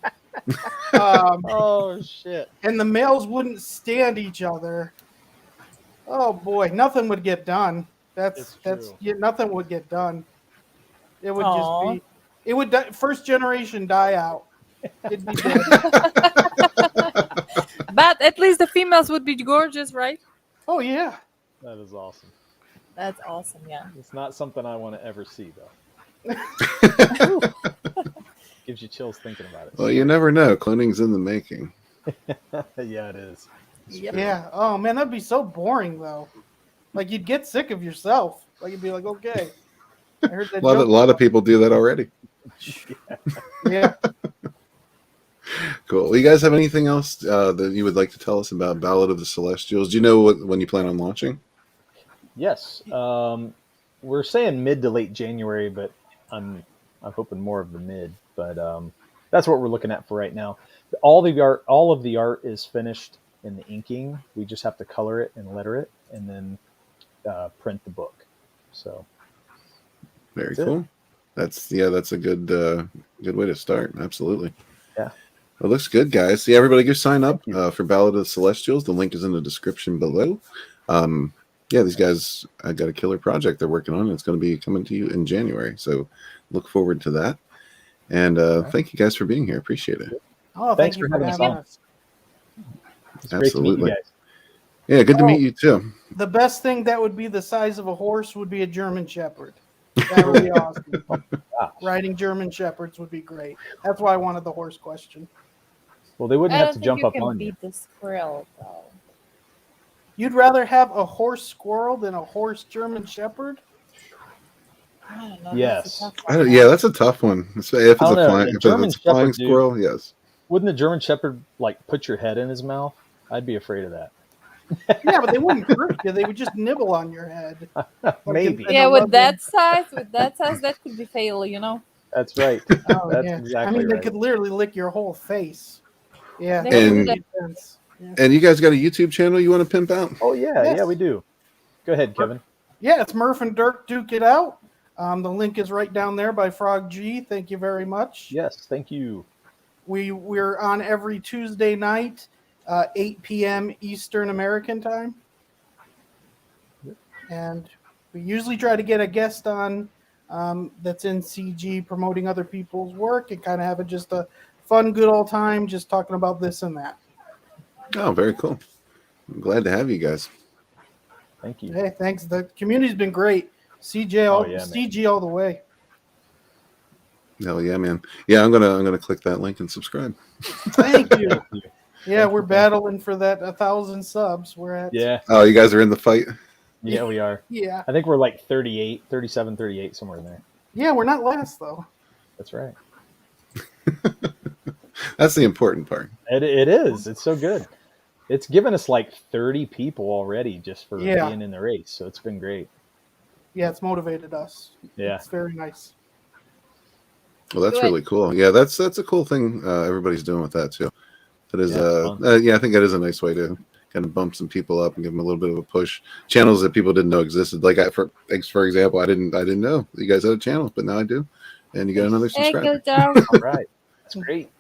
Oh shit! and the males wouldn't stand each other. Oh boy, nothing would get done. It's true. Nothing would get done. It would Aw. just be. It would first generation die out. It'd be dead. But at least the females would be gorgeous, right? Oh yeah. That is awesome. That's awesome, yeah. It's not something I want to ever see though. Gives you chills thinking about it. Well, you never know. Cloning's in the making. Yeah, it is. Yeah. Oh man, that'd be so boring though. Like you'd get sick of yourself. Like you'd be like, okay, I heard that A joke. lot of people do that already. Yeah. Cool. Well, you guys have anything else that you would like to tell us about Ballad of the Celestials? Do you know when you plan on launching? Yes. We're saying mid to late January, but I'm hoping more of the mid. But that's what we're looking at for right now. All of the art is finished in the inking. We just have to color it and letter it, and then print the book. So very cool. That's a good way to start. Absolutely. Yeah. It looks good, guys. See, everybody go sign up for Ballad of the Celestials. The link is in the description below. These guys got a killer project they're working on. It's going to be coming to you in January. So look forward to that. And thank you guys for being here. Appreciate it. Oh, thanks thank you for having us on. It's great to meet you guys. Yeah, good to meet you too. The best thing that would be the size of a horse would be a German Shepherd. That would be awesome. Riding German Shepherds would be great. That's why I wanted the horse question. Well, they wouldn't I have don't to think jump up you on can you. beat the squirrel though. You'd rather have a horse squirrel than a horse German Shepherd? I don't know. Yes. That's a tough one. If it's I don't know. if it's a flying squirrel, yes. Wouldn't the German Shepherd like put your head in his mouth? I'd be afraid of that. Yeah, but they wouldn't hurt you. They would just nibble on your head. Maybe. Yeah, with that size, that could be fatal. You know. That's right. Oh, That's yeah. exactly I mean, right. they could literally lick your whole face. Yeah. They that And- would make sense. Yeah. And you guys got a YouTube channel you want to pimp out? Oh yeah, Yes. yeah, we do. Go ahead, Kevin. Yeah, it's Murph and Dirk Duke It Out. The link is right down there by Frog G. Thank you very much. Yes, thank you. We're on every Tuesday night, 8 p.m. Eastern American time. And we usually try to get a guest on that's in CG promoting other people's work and kind of have just a fun, good old time just talking about this and that. Oh, very cool. I'm glad to have you guys. Thank you. Hey, thanks. The community's been great. CG all the way. Hell yeah, man. Yeah, I'm gonna click that link and subscribe. Thank you. Yeah, we're battling for that 1,000 subs. We're at. Yeah. Oh, you guys are in the fight? Yeah, we are. Yeah. I think we're like 38, 37, 38, somewhere in there. Yeah, we're not last though. That's right. That's the important part. It is. It's so good. It's given us like 30 people already just for Yeah. being in the race. So it's been great. Yeah, it's motivated us. Yeah. It's very nice. Well, that's Good. really cool. Yeah, that's a cool thing everybody's doing with that too. That is, Yeah, I think that is a nice way to kind of bump some people up and give them a little bit of a push. Channels that people didn't know existed. Like for example, I didn't know that you guys had a channel, but now I do, and you got another Hey, subscriber. good job. All right. That's great.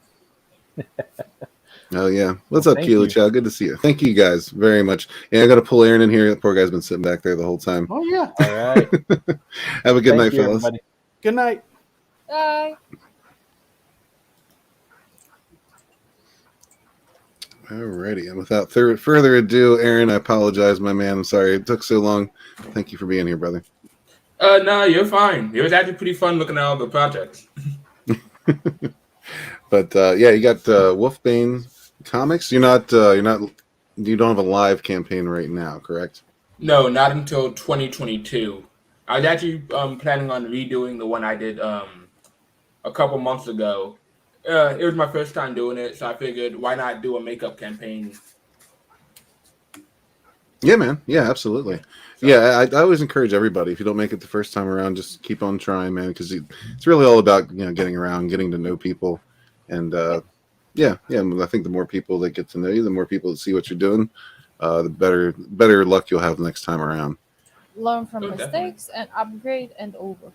Oh yeah, what's up, thank Keely you. Chow? Good to see you. Thank you guys very much. Yeah, I got to pull Aaron in here. The poor guy's been sitting back there the whole time. Oh yeah. All right. Have a good Thank night, you, fellas. everybody. Good night. Bye. Alrighty, and without further ado, Aaron, I apologize, my man. I'm sorry it took so long. Thank you for being here, brother. No, you're fine. It was actually pretty fun looking at all the projects. But yeah, you got Wolfbane Comics. You don't have a live campaign right now, correct? No, not until 2022. I was actually planning on redoing the one I did a couple months ago. It was my first time doing it, so I figured why not do a makeup campaign? Yeah, man. Yeah, absolutely. Yeah, I always encourage everybody, if you don't make it the first time around, just keep on trying, man, because it's really all about getting around, getting to know people, and yeah. I think the more people that get to know you, the more people that see what you're doing, the better luck you'll have next time around. Learn from Oh, mistakes and upgrade and overcome.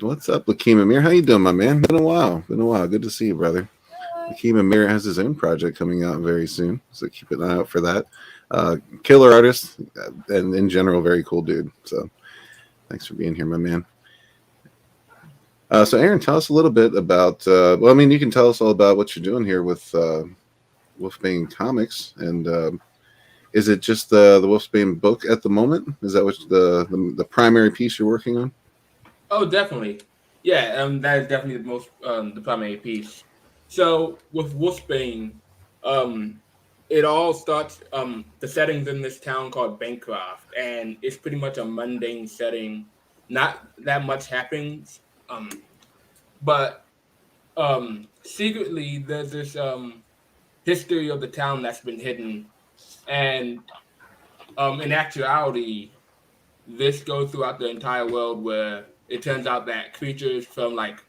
What's up, Lakeem Amir? How you doing, my man? Been a while. Good to see you, brother. Lakeem Amir has his own project coming out very soon, so keep an eye out for that. Killer artist, and in general, very cool dude. So thanks for being here, my man. So Aaron, tell us a little bit about, you can tell us all about what you're doing here with Wolfbane Comics, and is it just the Wolfbane book at the moment? Is that what the primary piece you're working on? Oh, definitely. Yeah, that is definitely the primary piece. So with Wolfbane, it all starts. The setting's in this town called Bancroft, and it's pretty much a mundane setting. Not that much happens, but secretly there's this history of the town that's been hidden, and in actuality, this goes throughout the entire world, where it turns out that creatures from like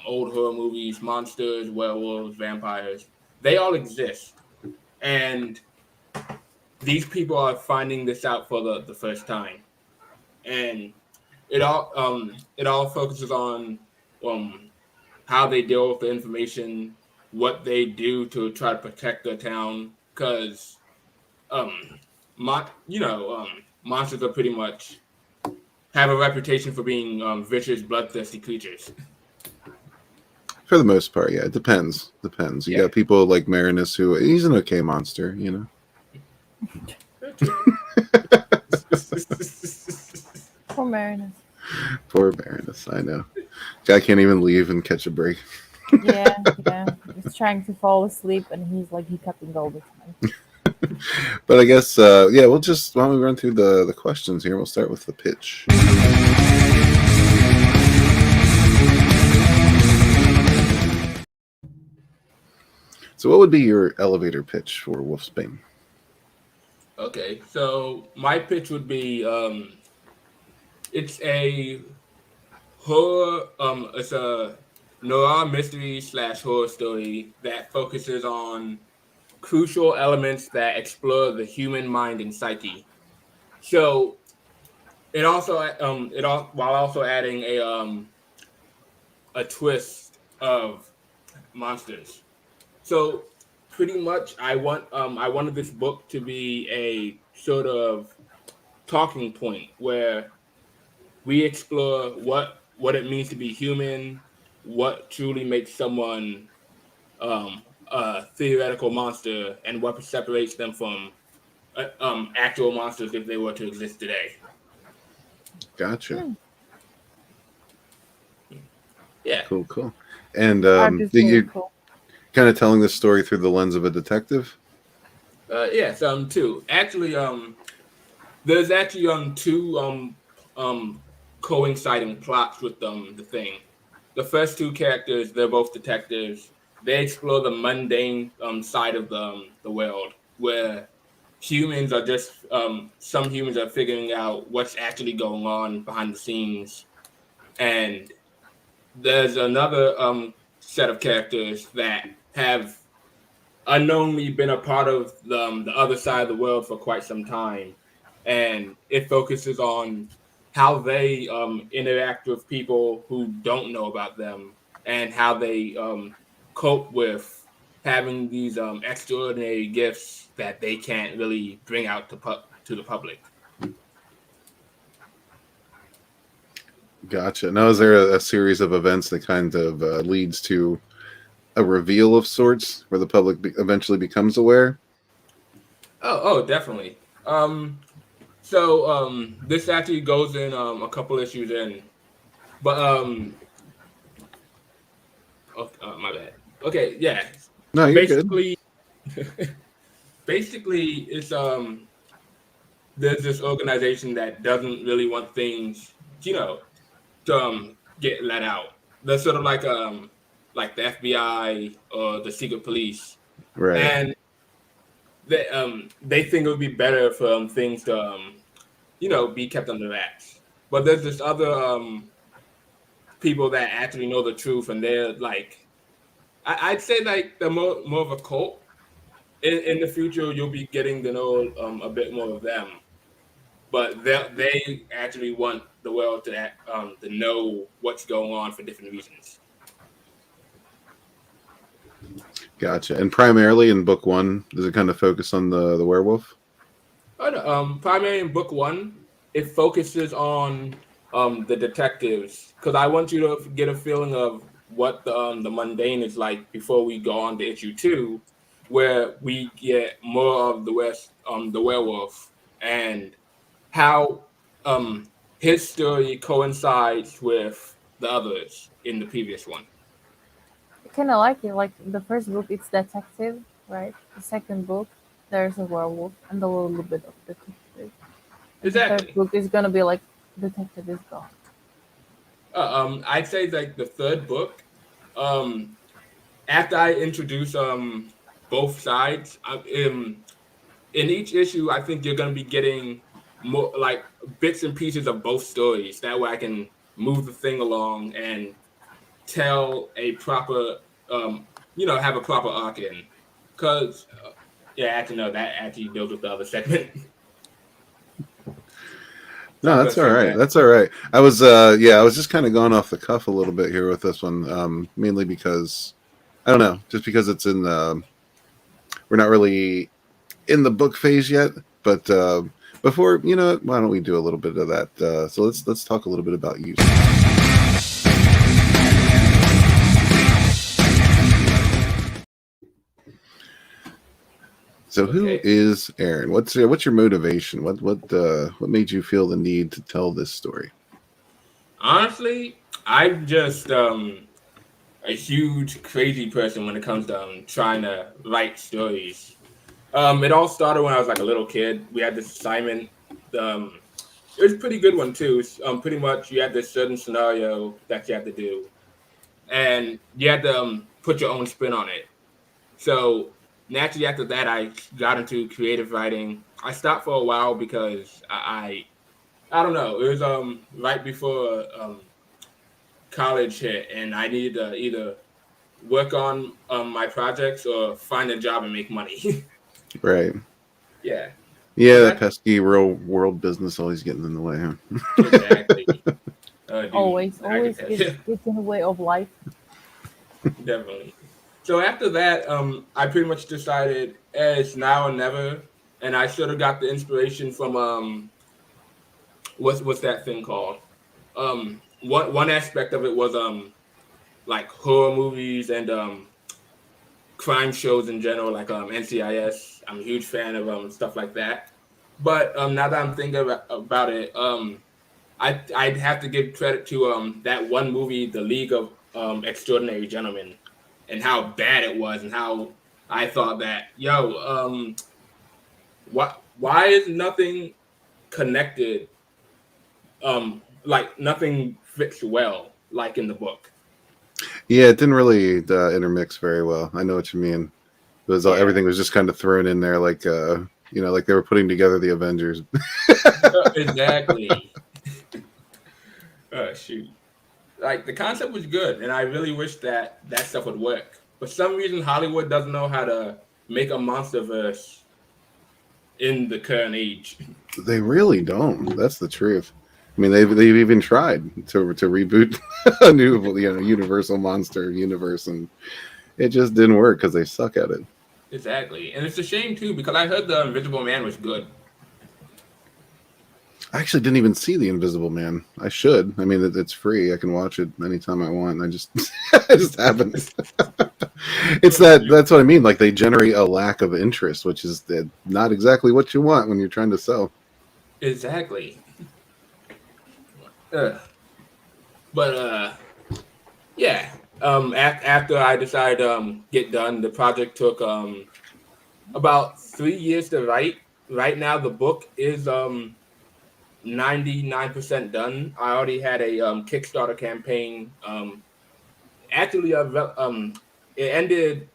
old horror movies, monsters, werewolves, vampires, they all exist, and these people are finding this out for the first time, and it all focuses on how they deal with the information, what they do to try to protect their town, because monsters are pretty much have a reputation for being vicious, bloodthirsty creatures. For the most part, yeah, it depends. You got people like Marinus, who he's an okay monster, you know. Poor Marinus. Poor Marinus, I know. Guy can't even leave and catch a break. Yeah. He's trying to fall asleep, and he's like hiccuping all the time. But I guess, we'll just, why don't we run through the questions here? We'll start with the pitch. So what would be your elevator pitch for Wolfsbane? Okay, so my pitch would be, it's a horror, it's a noir mystery / horror story that focuses on crucial elements that explore the human mind and psyche. So it also while also adding a twist of monsters. So pretty much I wanted this book to be a sort of talking point where we explore what it means to be human, what truly makes someone a theoretical monster, and what separates them from actual monsters if they were to exist today. Gotcha. Yeah. Cool. And Really cool. kind of telling this story through the lens of a detective? Yes, two. Actually, there's actually two coinciding plots with the thing. The first two characters, they're both detectives. They explore the mundane side of the world, where humans are just some humans are figuring out what's actually going on behind the scenes, and there's another set of characters that have unknowingly been a part of the other side of the world for quite some time, and it focuses on how they interact with people who don't know about them, and how they cope with having these extraordinary gifts that they can't really bring out to the public. Gotcha. Now, is there a series of events that kind of leads to a reveal of sorts where the public eventually becomes aware? Oh, definitely. So this actually goes in a couple issues in, but my bad. Okay, yeah. No, you're basically, good. Basically, it's there's this organization that doesn't really want things, to get let out. They're sort of like the FBI or the secret police, Right? And they think it would be better for things to be kept under wraps. But there's this other people that actually know the truth, and they're like, I'd say like they're more of a cult. In the future, you'll be getting to know a bit more of them, but they actually want the world to know what's going on for different reasons. Gotcha. And primarily in book one, does it kind of focus on the werewolf? Primarily in book one, it focuses on the detectives, because I want you to get a feeling of what the mundane is like before we go on to issue 2, where we get more of the werewolf, and how his story coincides with the others in the previous one. I kind of like it. Like the first book, it's detective, right? The second book, there's a werewolf and a little bit of detective. Exactly. The third book is gonna be like detective is gone. I'd say like the third book. After I introduce both sides, in each issue, I think you're gonna be getting more like bits and pieces of both stories. That way, I can move the thing along and tell a proper, have a proper arc in. Because, actually, no, that actually deals with the other segment. No, that's all right. That's all right. I was just kind of going off the cuff a little bit here with this one, mainly because I don't know, just because it's in the we're not really in the book phase yet, but before why don't we do a little bit of that? So let's talk a little bit about you. So who is Aaron? What's your motivation? What made you feel the need to tell this story? Honestly, I'm just a huge crazy person when it comes to trying to write stories. It all started when I was like a little kid. We had this assignment. It was a pretty good one too. Pretty much you had this certain scenario that you had to do, and you had to put your own spin on it. So naturally, after that, I got into creative writing. I stopped for a while because I don't know. It was right before college hit, and I needed to either work on my projects or find a job and make money. Right. Yeah. Yeah, that pesky real world business always getting in the way, huh? Exactly. Always gets in the way of life. Definitely. So after that, I pretty much decided it's now or never, and I sort of got the inspiration from what's that thing called? One aspect of it was like horror movies and crime shows in general, like NCIS. I'm a huge fan of stuff like that. But now that I'm thinking about it, I'd have to give credit to that one movie, The League of Extraordinary Gentlemen, and how bad it was, and how I thought that, why is nothing connected? Like nothing fits well, like in the book. Yeah, it didn't really intermix very well. I know what you mean. It was everything was just kind of thrown in there, like like they were putting together the Avengers. Exactly. Oh shoot! Like the concept was good, and I really wish that stuff would work. For some reason, Hollywood doesn't know how to make a monsterverse in the current age. They really don't. That's the truth. I mean, they've even tried to reboot a new Universal monster universe, and it just didn't work because they suck at it. Exactly, and it's a shame too because I heard the Invisible Man was good. I actually didn't even see the Invisible Man. I should. I mean, it's free. I can watch it anytime I want. I just haven't. That's what I mean. Like they generate a lack of interest, which is not exactly what you want when you're trying to sell. Exactly. Yeah. After I decided get done, the project took about 3 years to write. Right now, the book is 99% done. I already had a Kickstarter campaign. Actually, it ended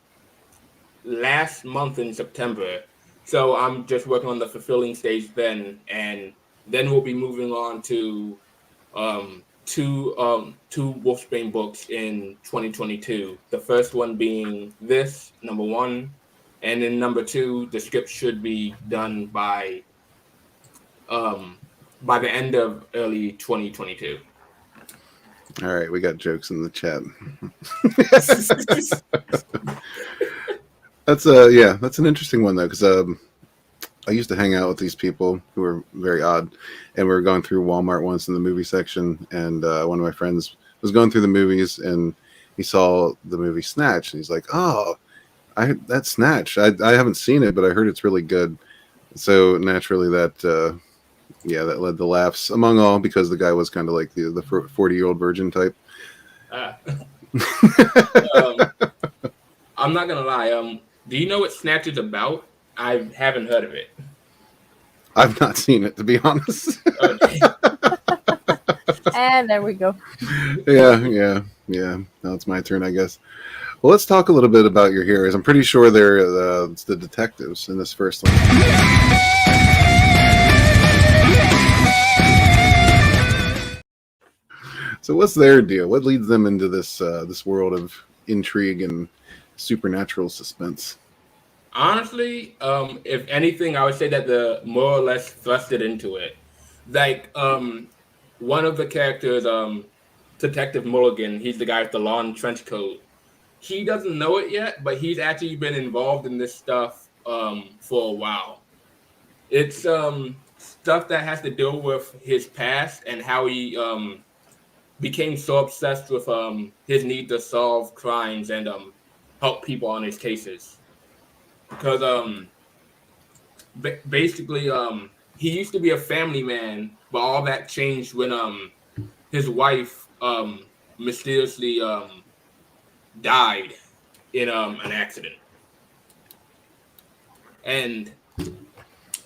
last month in September, so I'm just working on the fulfilling stage then, and then we'll be moving on to two Wolfsbane books in 2022. The first one being this, number 1, and then number 2, the script should be done by the end of early 2022. All right, we got jokes in the chat. That's an interesting one though, because I used to hang out with these people who were very odd, and we were going through Walmart once in the movie section, and one of my friends was going through the movies, and he saw the movie Snatch, and he's like, "Oh, that's Snatch. I haven't seen it, but I heard it's really good." So naturally, that led to laughs among all, because the guy was kind of like the 40-year-old virgin type. I'm not gonna lie. Do you know what Snatch is about? I haven't heard of it. I've not seen it, to be honest. Okay. And there we go. Yeah. Now it's my turn, I guess. Well, let's talk a little bit about your heroes. I'm pretty sure they're it's the detectives in this first one. So what's their deal? What leads them into this this world of intrigue and supernatural suspense? Honestly, if anything, I would say that the more or less thrusted into it. Like, one of the characters, Detective Mulligan, he's the guy with the long trench coat. He doesn't know it yet, but he's actually been involved in this stuff for a while. It's stuff that has to deal with his past and how he became so obsessed with his need to solve crimes and help people on his cases. Because basically he used to be a family man, but all that changed when his wife mysteriously died in an accident. And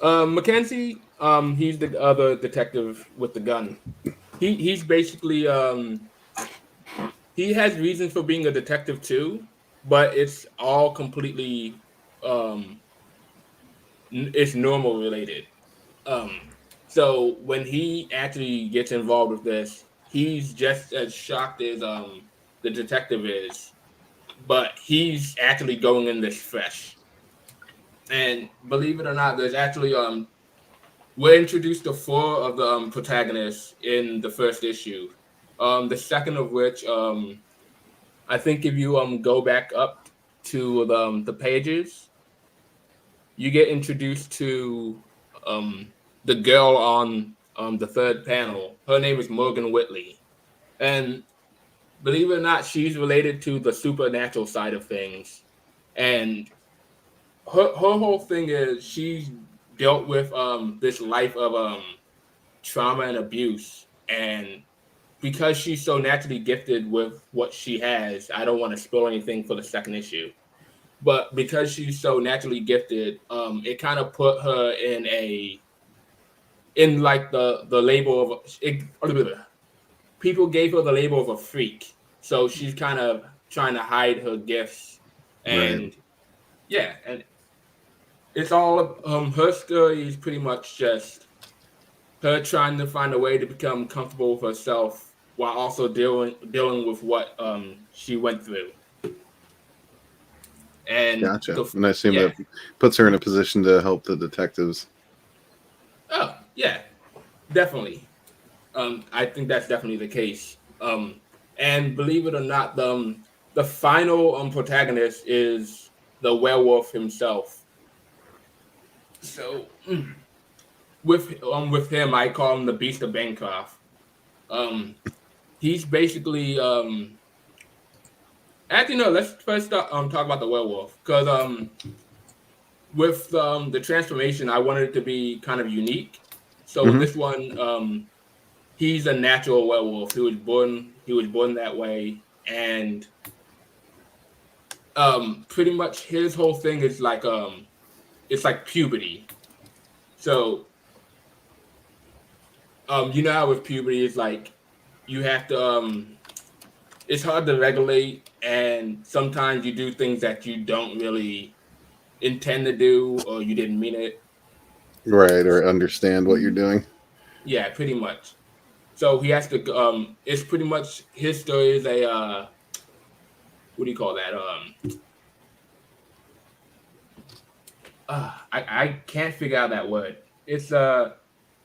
Mackenzie, he's the other detective with the gun. He's basically he has reasons for being a detective too, but it's all completely it's normal related. So when he actually gets involved with this, he's just as shocked as the detective is, but he's actually going in this fresh. And believe it or not, there's actually we're introduced to 4 of the protagonists in the first issue. The second of which, I think if you go back up to the pages, you get introduced to the girl on the third panel. Her name is Morgan Whitley. And believe it or not, she's related to the supernatural side of things. And her whole thing is she's dealt with this life of trauma and abuse. And because she's so naturally gifted with what she has, I don't want to spoil anything for the second issue. But because she's so naturally gifted, it kind of put her in like the label of people gave her the label of a freak. So she's kind of trying to hide her gifts, and Right. yeah, and it's all her story is pretty much just her trying to find a way to become comfortable with herself while also dealing with what she went through. And Gotcha. And I assume that puts her in a position to help the detectives. Oh, yeah, definitely. I think that's definitely the case. And believe it or not, the final protagonist is the werewolf himself. So with him, I call him the Beast of Bancroft. He's basically actually no. Let's first talk about the werewolf, because with the transformation, I wanted it to be kind of unique. So with this one, he's a natural werewolf. He was born that way, and pretty much his whole thing is like it's like puberty. So you know how with puberty it's like you have to it's hard to regulate, and sometimes you do things that you don't really intend to do or you didn't mean it. Right, or understand what you're doing. Yeah, pretty much. So he has to it's pretty much his story is a what do you call that? I can't figure out that word. It's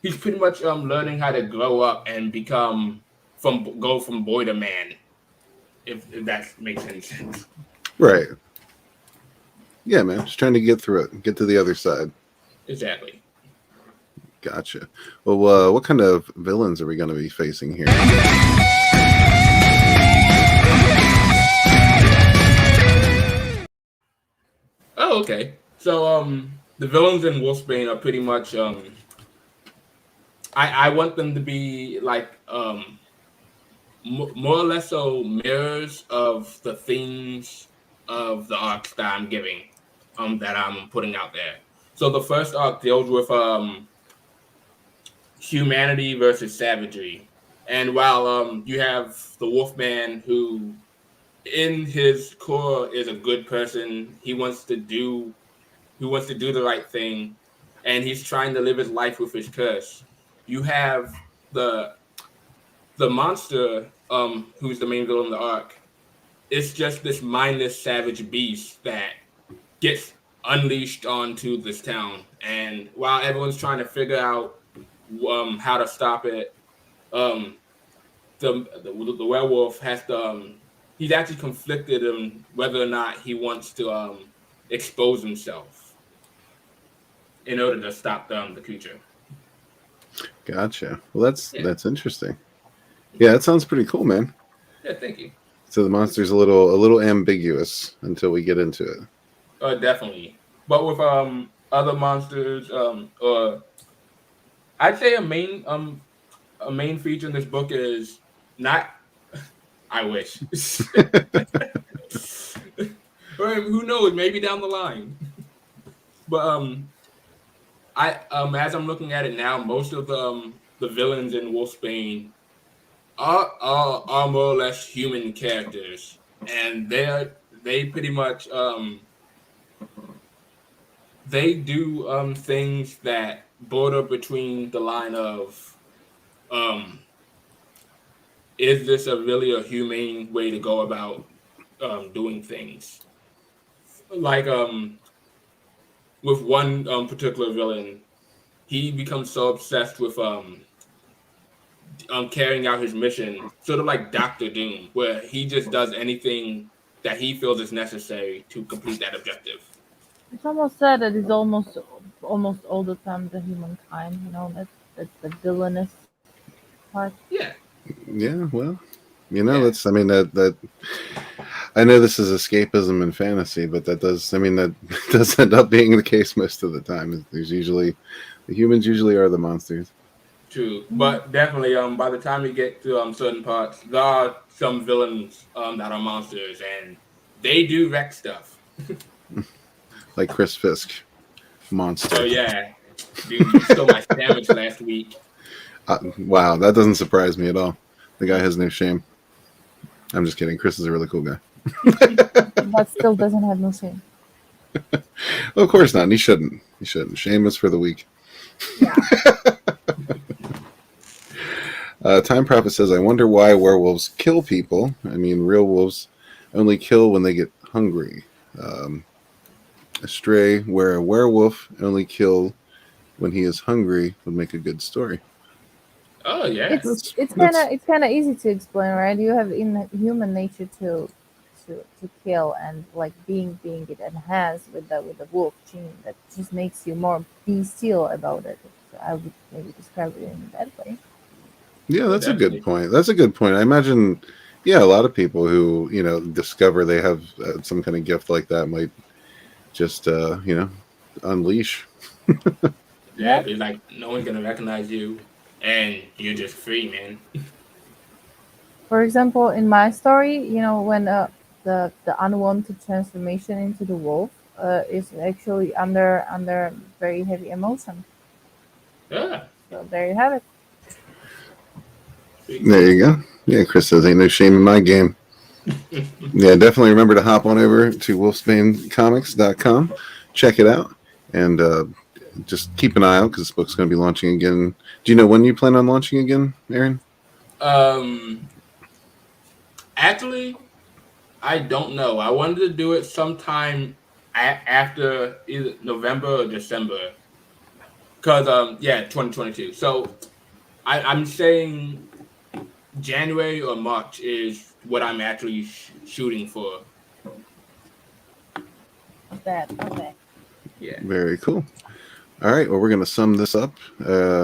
he's pretty much learning how to grow up and go from boy to man. If that makes any sense. Right. Yeah, man. Just trying to get through it, get to the other side. Exactly. Gotcha. Well, what kind of villains are we going to be facing here? Oh, okay. So the villains in Wolfsbane are pretty much I want them to be like more or less so mirrors of the themes of the arcs that I'm giving, that I'm putting out there. So the first arc deals with humanity versus savagery. And while you have the Wolfman, who in his core is a good person, he wants to do the right thing, and he's trying to live his life with his curse. You have the monster, who's the main villain of the arc. It's just this mindless savage beast that gets unleashed onto this town, and while everyone's trying to figure out how to stop it, the werewolf has to he's actually conflicted on whether or not he wants to expose himself in order to stop the creature. Gotcha. Well, that's interesting. Yeah, that sounds pretty cool, man. Yeah, thank you. So the monster's a little ambiguous until we get into it. Definitely. But with other monsters, or I'd say a main feature in this book is not. I wish. Or who knows? Maybe down the line. But I as I'm looking at it now, most of the villains in Wolfsbane are more or less human characters, and they pretty much they do things that border between the line of is this really a humane way to go about doing things? Like with one particular villain, he becomes so obsessed with carrying out his mission, sort of like Doctor Doom, where he just does anything that he feels is necessary to complete that objective. It's almost sad that it's almost all the time the humankind, that's the villainous part. Yeah. Yeah, well, that's, I mean, that I know this is escapism and fantasy, but that does end up being the case most of the time. There's usually, the humans usually are the monsters. True, but definitely, by the time you get to certain parts, there are some villains that are monsters, and they do wreck stuff. Like Chris Fisk, monster. Oh yeah, dude, you stole my sandwich last week. Wow, that doesn't surprise me at all. The guy has no shame. I'm just kidding. Chris is a really cool guy. But still doesn't have no shame. Well, of course not. And he shouldn't. Shame is for the weak. Yeah. Time Prophet says, I wonder why werewolves kill people. I mean, real wolves only kill when they get hungry. A stray where a werewolf only kill when he is hungry would make a good story. Oh yeah, it's kind of easy to explain, right? You have in human nature to kill, and like being it enhanced with the wolf gene that just makes you more bestial about it. So I would maybe describe it in that way. Yeah, that's a good point. I imagine, a lot of people who discover they have some kind of gift like that might just unleash. Yeah, it's like no one's gonna recognize you, and you're just free, man. For example, in my story, when the unwanted transformation into the wolf is actually under very heavy emotion. Yeah. So there you have it. There you go. Yeah, Chris says, ain't no shame in my game. Yeah, definitely remember to hop on over to wolfsbanecomics.com, check it out, and just keep an eye out because this book's going to be launching again. Do you know when you plan on launching again, Aaron? Actually, I don't know. I wanted to do it sometime after either November or December. Because, 2022. So, I'm saying January or March is what I'm actually shooting for. Okay. Yeah. Very cool. All right, well, we're going to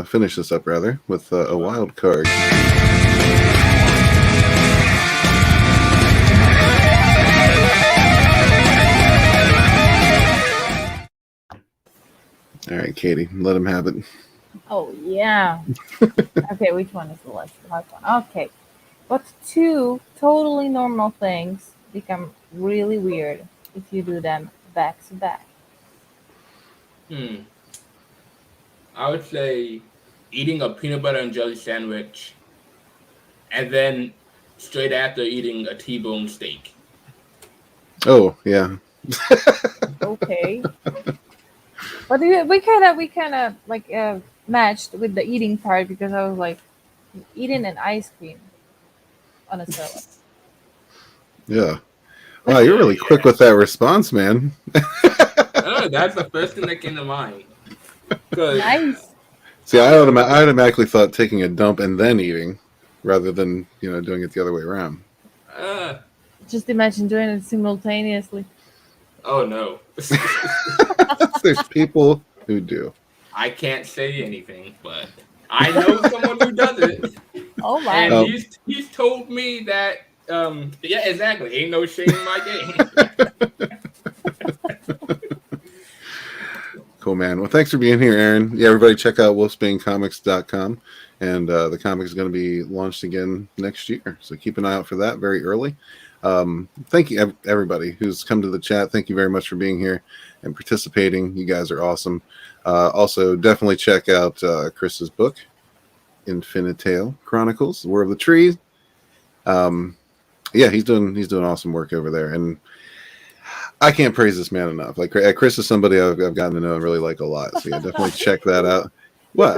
finish this up, with a wild card. All right, Katie, let him have it. Oh, yeah. Okay, which one is the last one? Okay. But two totally normal things become really weird if you do them back to back. I would say eating a peanut butter and jelly sandwich, and then straight after eating a T-bone steak. Oh yeah. Okay. But we kind of like matched with the eating part because I was like eating an ice cream on a salad. Yeah. Wow, you're really quick with that response, man. Oh, that's the first thing that came to mind. Nice. See, I automatically thought taking a dump and then eating, rather than doing it the other way around. Just imagine doing it simultaneously. Oh no. There's people who do. I can't say anything, but I know someone who does it. Oh my! And he's told me that. Yeah, exactly. Ain't no shame in my game. Cool, man. Well, thanks for being here, Aaron. Yeah, everybody check out wolfsbanecomics.com. And the comic is going to be launched again next year. So keep an eye out for that very early. Thank you, everybody who's come to the chat. Thank you very much for being here and participating. You guys are awesome. Also, definitely check out Chris's book, Infinitale Chronicles, The War of the Trees. Yeah, he's doing awesome work over there. And I can't praise this man enough. Like, Chris is somebody I've gotten to know and really like a lot. So yeah, definitely check that out. What?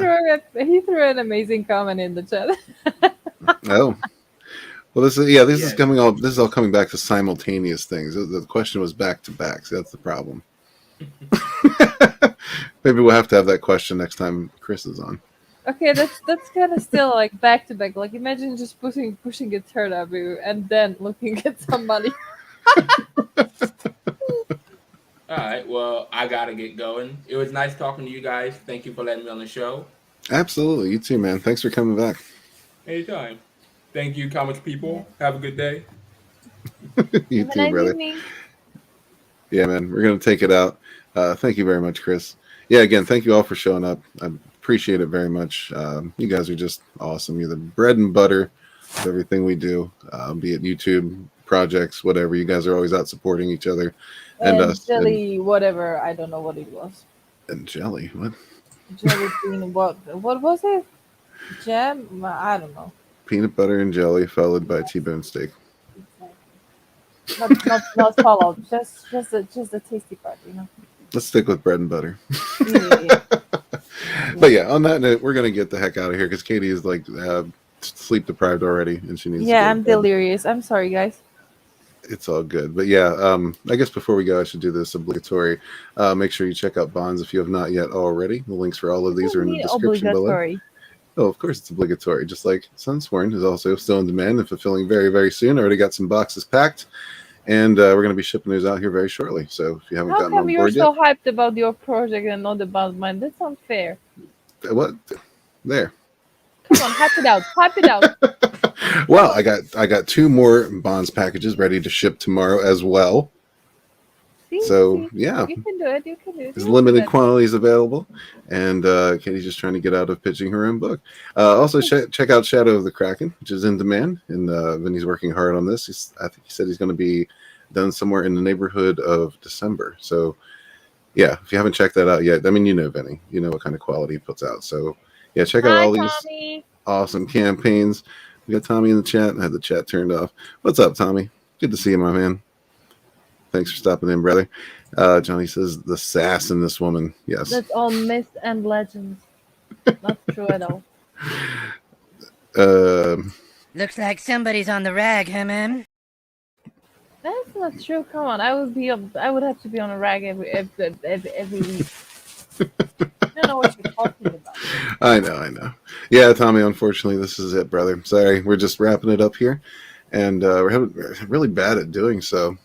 He threw an amazing comment in the chat. Oh, well, this is all coming back to simultaneous things. The question was back to back, so that's the problem. Maybe we'll have to have that question next time Chris is on. Okay, that's kind of still like back to back. Like, imagine just pushing a turd at you and then looking at somebody. All right, well, I gotta get going. It was nice talking to you guys. Thank you for letting me on the show. Absolutely, you too, man. Thanks for coming back. Anytime. Thank you, comics people. Have a good day. You too, brother. Yeah, man, we're gonna take it out. Thank you very much, Chris. Yeah, again, thank you all for showing up. I appreciate it very much. You guys are just awesome. You're the bread and butter of everything we do, be it YouTube projects, whatever. You guys are always out supporting each other. And us. Jelly, whatever. I don't know what it was. And jelly, what? Jelly bean, what was it? Jam? I don't know. Peanut butter and jelly followed by T-bone steak. Not followed. Just the tasty part, Let's stick with bread and butter. Yeah. But yeah, on that note, we're gonna get the heck out of here because Katie is like sleep deprived already, and she needs. Yeah, I'm delirious. I'm sorry, guys. It's all good. But yeah, I guess before we go, I should do this obligatory. Make sure you check out Bonds if you have not yet already. The links for all of these are in the description below. Oh, of course it's obligatory. Just like Sunsworn is also still in demand and fulfilling very, very soon. Already got some boxes packed. And we're going to be shipping those out here very shortly. So if you haven't gotten on board yet. How come you're so hyped about your project and not about mine? That's unfair. What? There. Come on, hype it out. Hype it out. Well, I got 2 more Bonds packages ready to ship tomorrow as well. So yeah, you can do it. You can do it. There's limited quantities available, and Katie's just trying to get out of pitching her own book. Also, check out Shadow of the Kraken, which is in demand, and Vinny's working hard on this. I think he said he's going to be done somewhere in the neighborhood of December. So yeah, if you haven't checked that out yet, I mean, you know Vinny, you know what kind of quality he puts out. So yeah, check out all these awesome campaigns. We got Tommy in the chat. I had the chat turned off. What's up, Tommy? Good to see you, my man. Thanks for stopping in, brother. Johnny says the sass in this woman. Yes. That's all myth and legends. Not true at all. Looks like somebody's on the rag, huh, man? That's not true. Come on, I would have to be on a rag every week. I don't know what you're talking about. I know. Yeah, Tommy, unfortunately, this is it, brother. Sorry, we're just wrapping it up here. And we're really bad at doing so.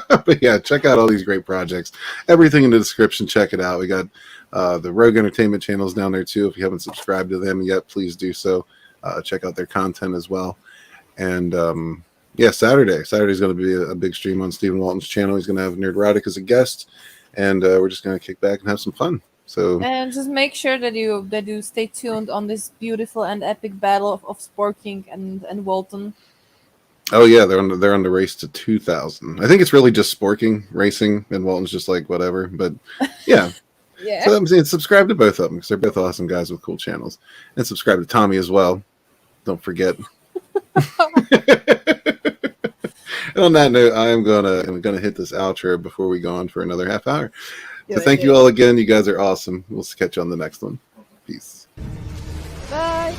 But yeah, check out all these great projects. Everything in the description, check it out. We got the Rogue Entertainment channels down there too. If you haven't subscribed to them yet, please do so. Check out their content as well. And yeah, Saturday's going to be a big stream on Stephen Walton's channel. He's going to have NyRiam as a guest, and we're just going to kick back and have some fun. So and just make sure that you stay tuned on this beautiful and epic battle of Sporking and Walton. Oh yeah, they're on the race to 2,000. I think it's really just Sporking racing, and Walton's just like whatever. But yeah, Yeah. So I'm saying subscribe to both of them because they're both awesome guys with cool channels, and subscribe to Tommy as well. Don't forget. And on that note, I'm gonna hit this outro before we go on for another half hour. So thank you all again. You guys are awesome. We'll catch you on the next one. Peace. Bye.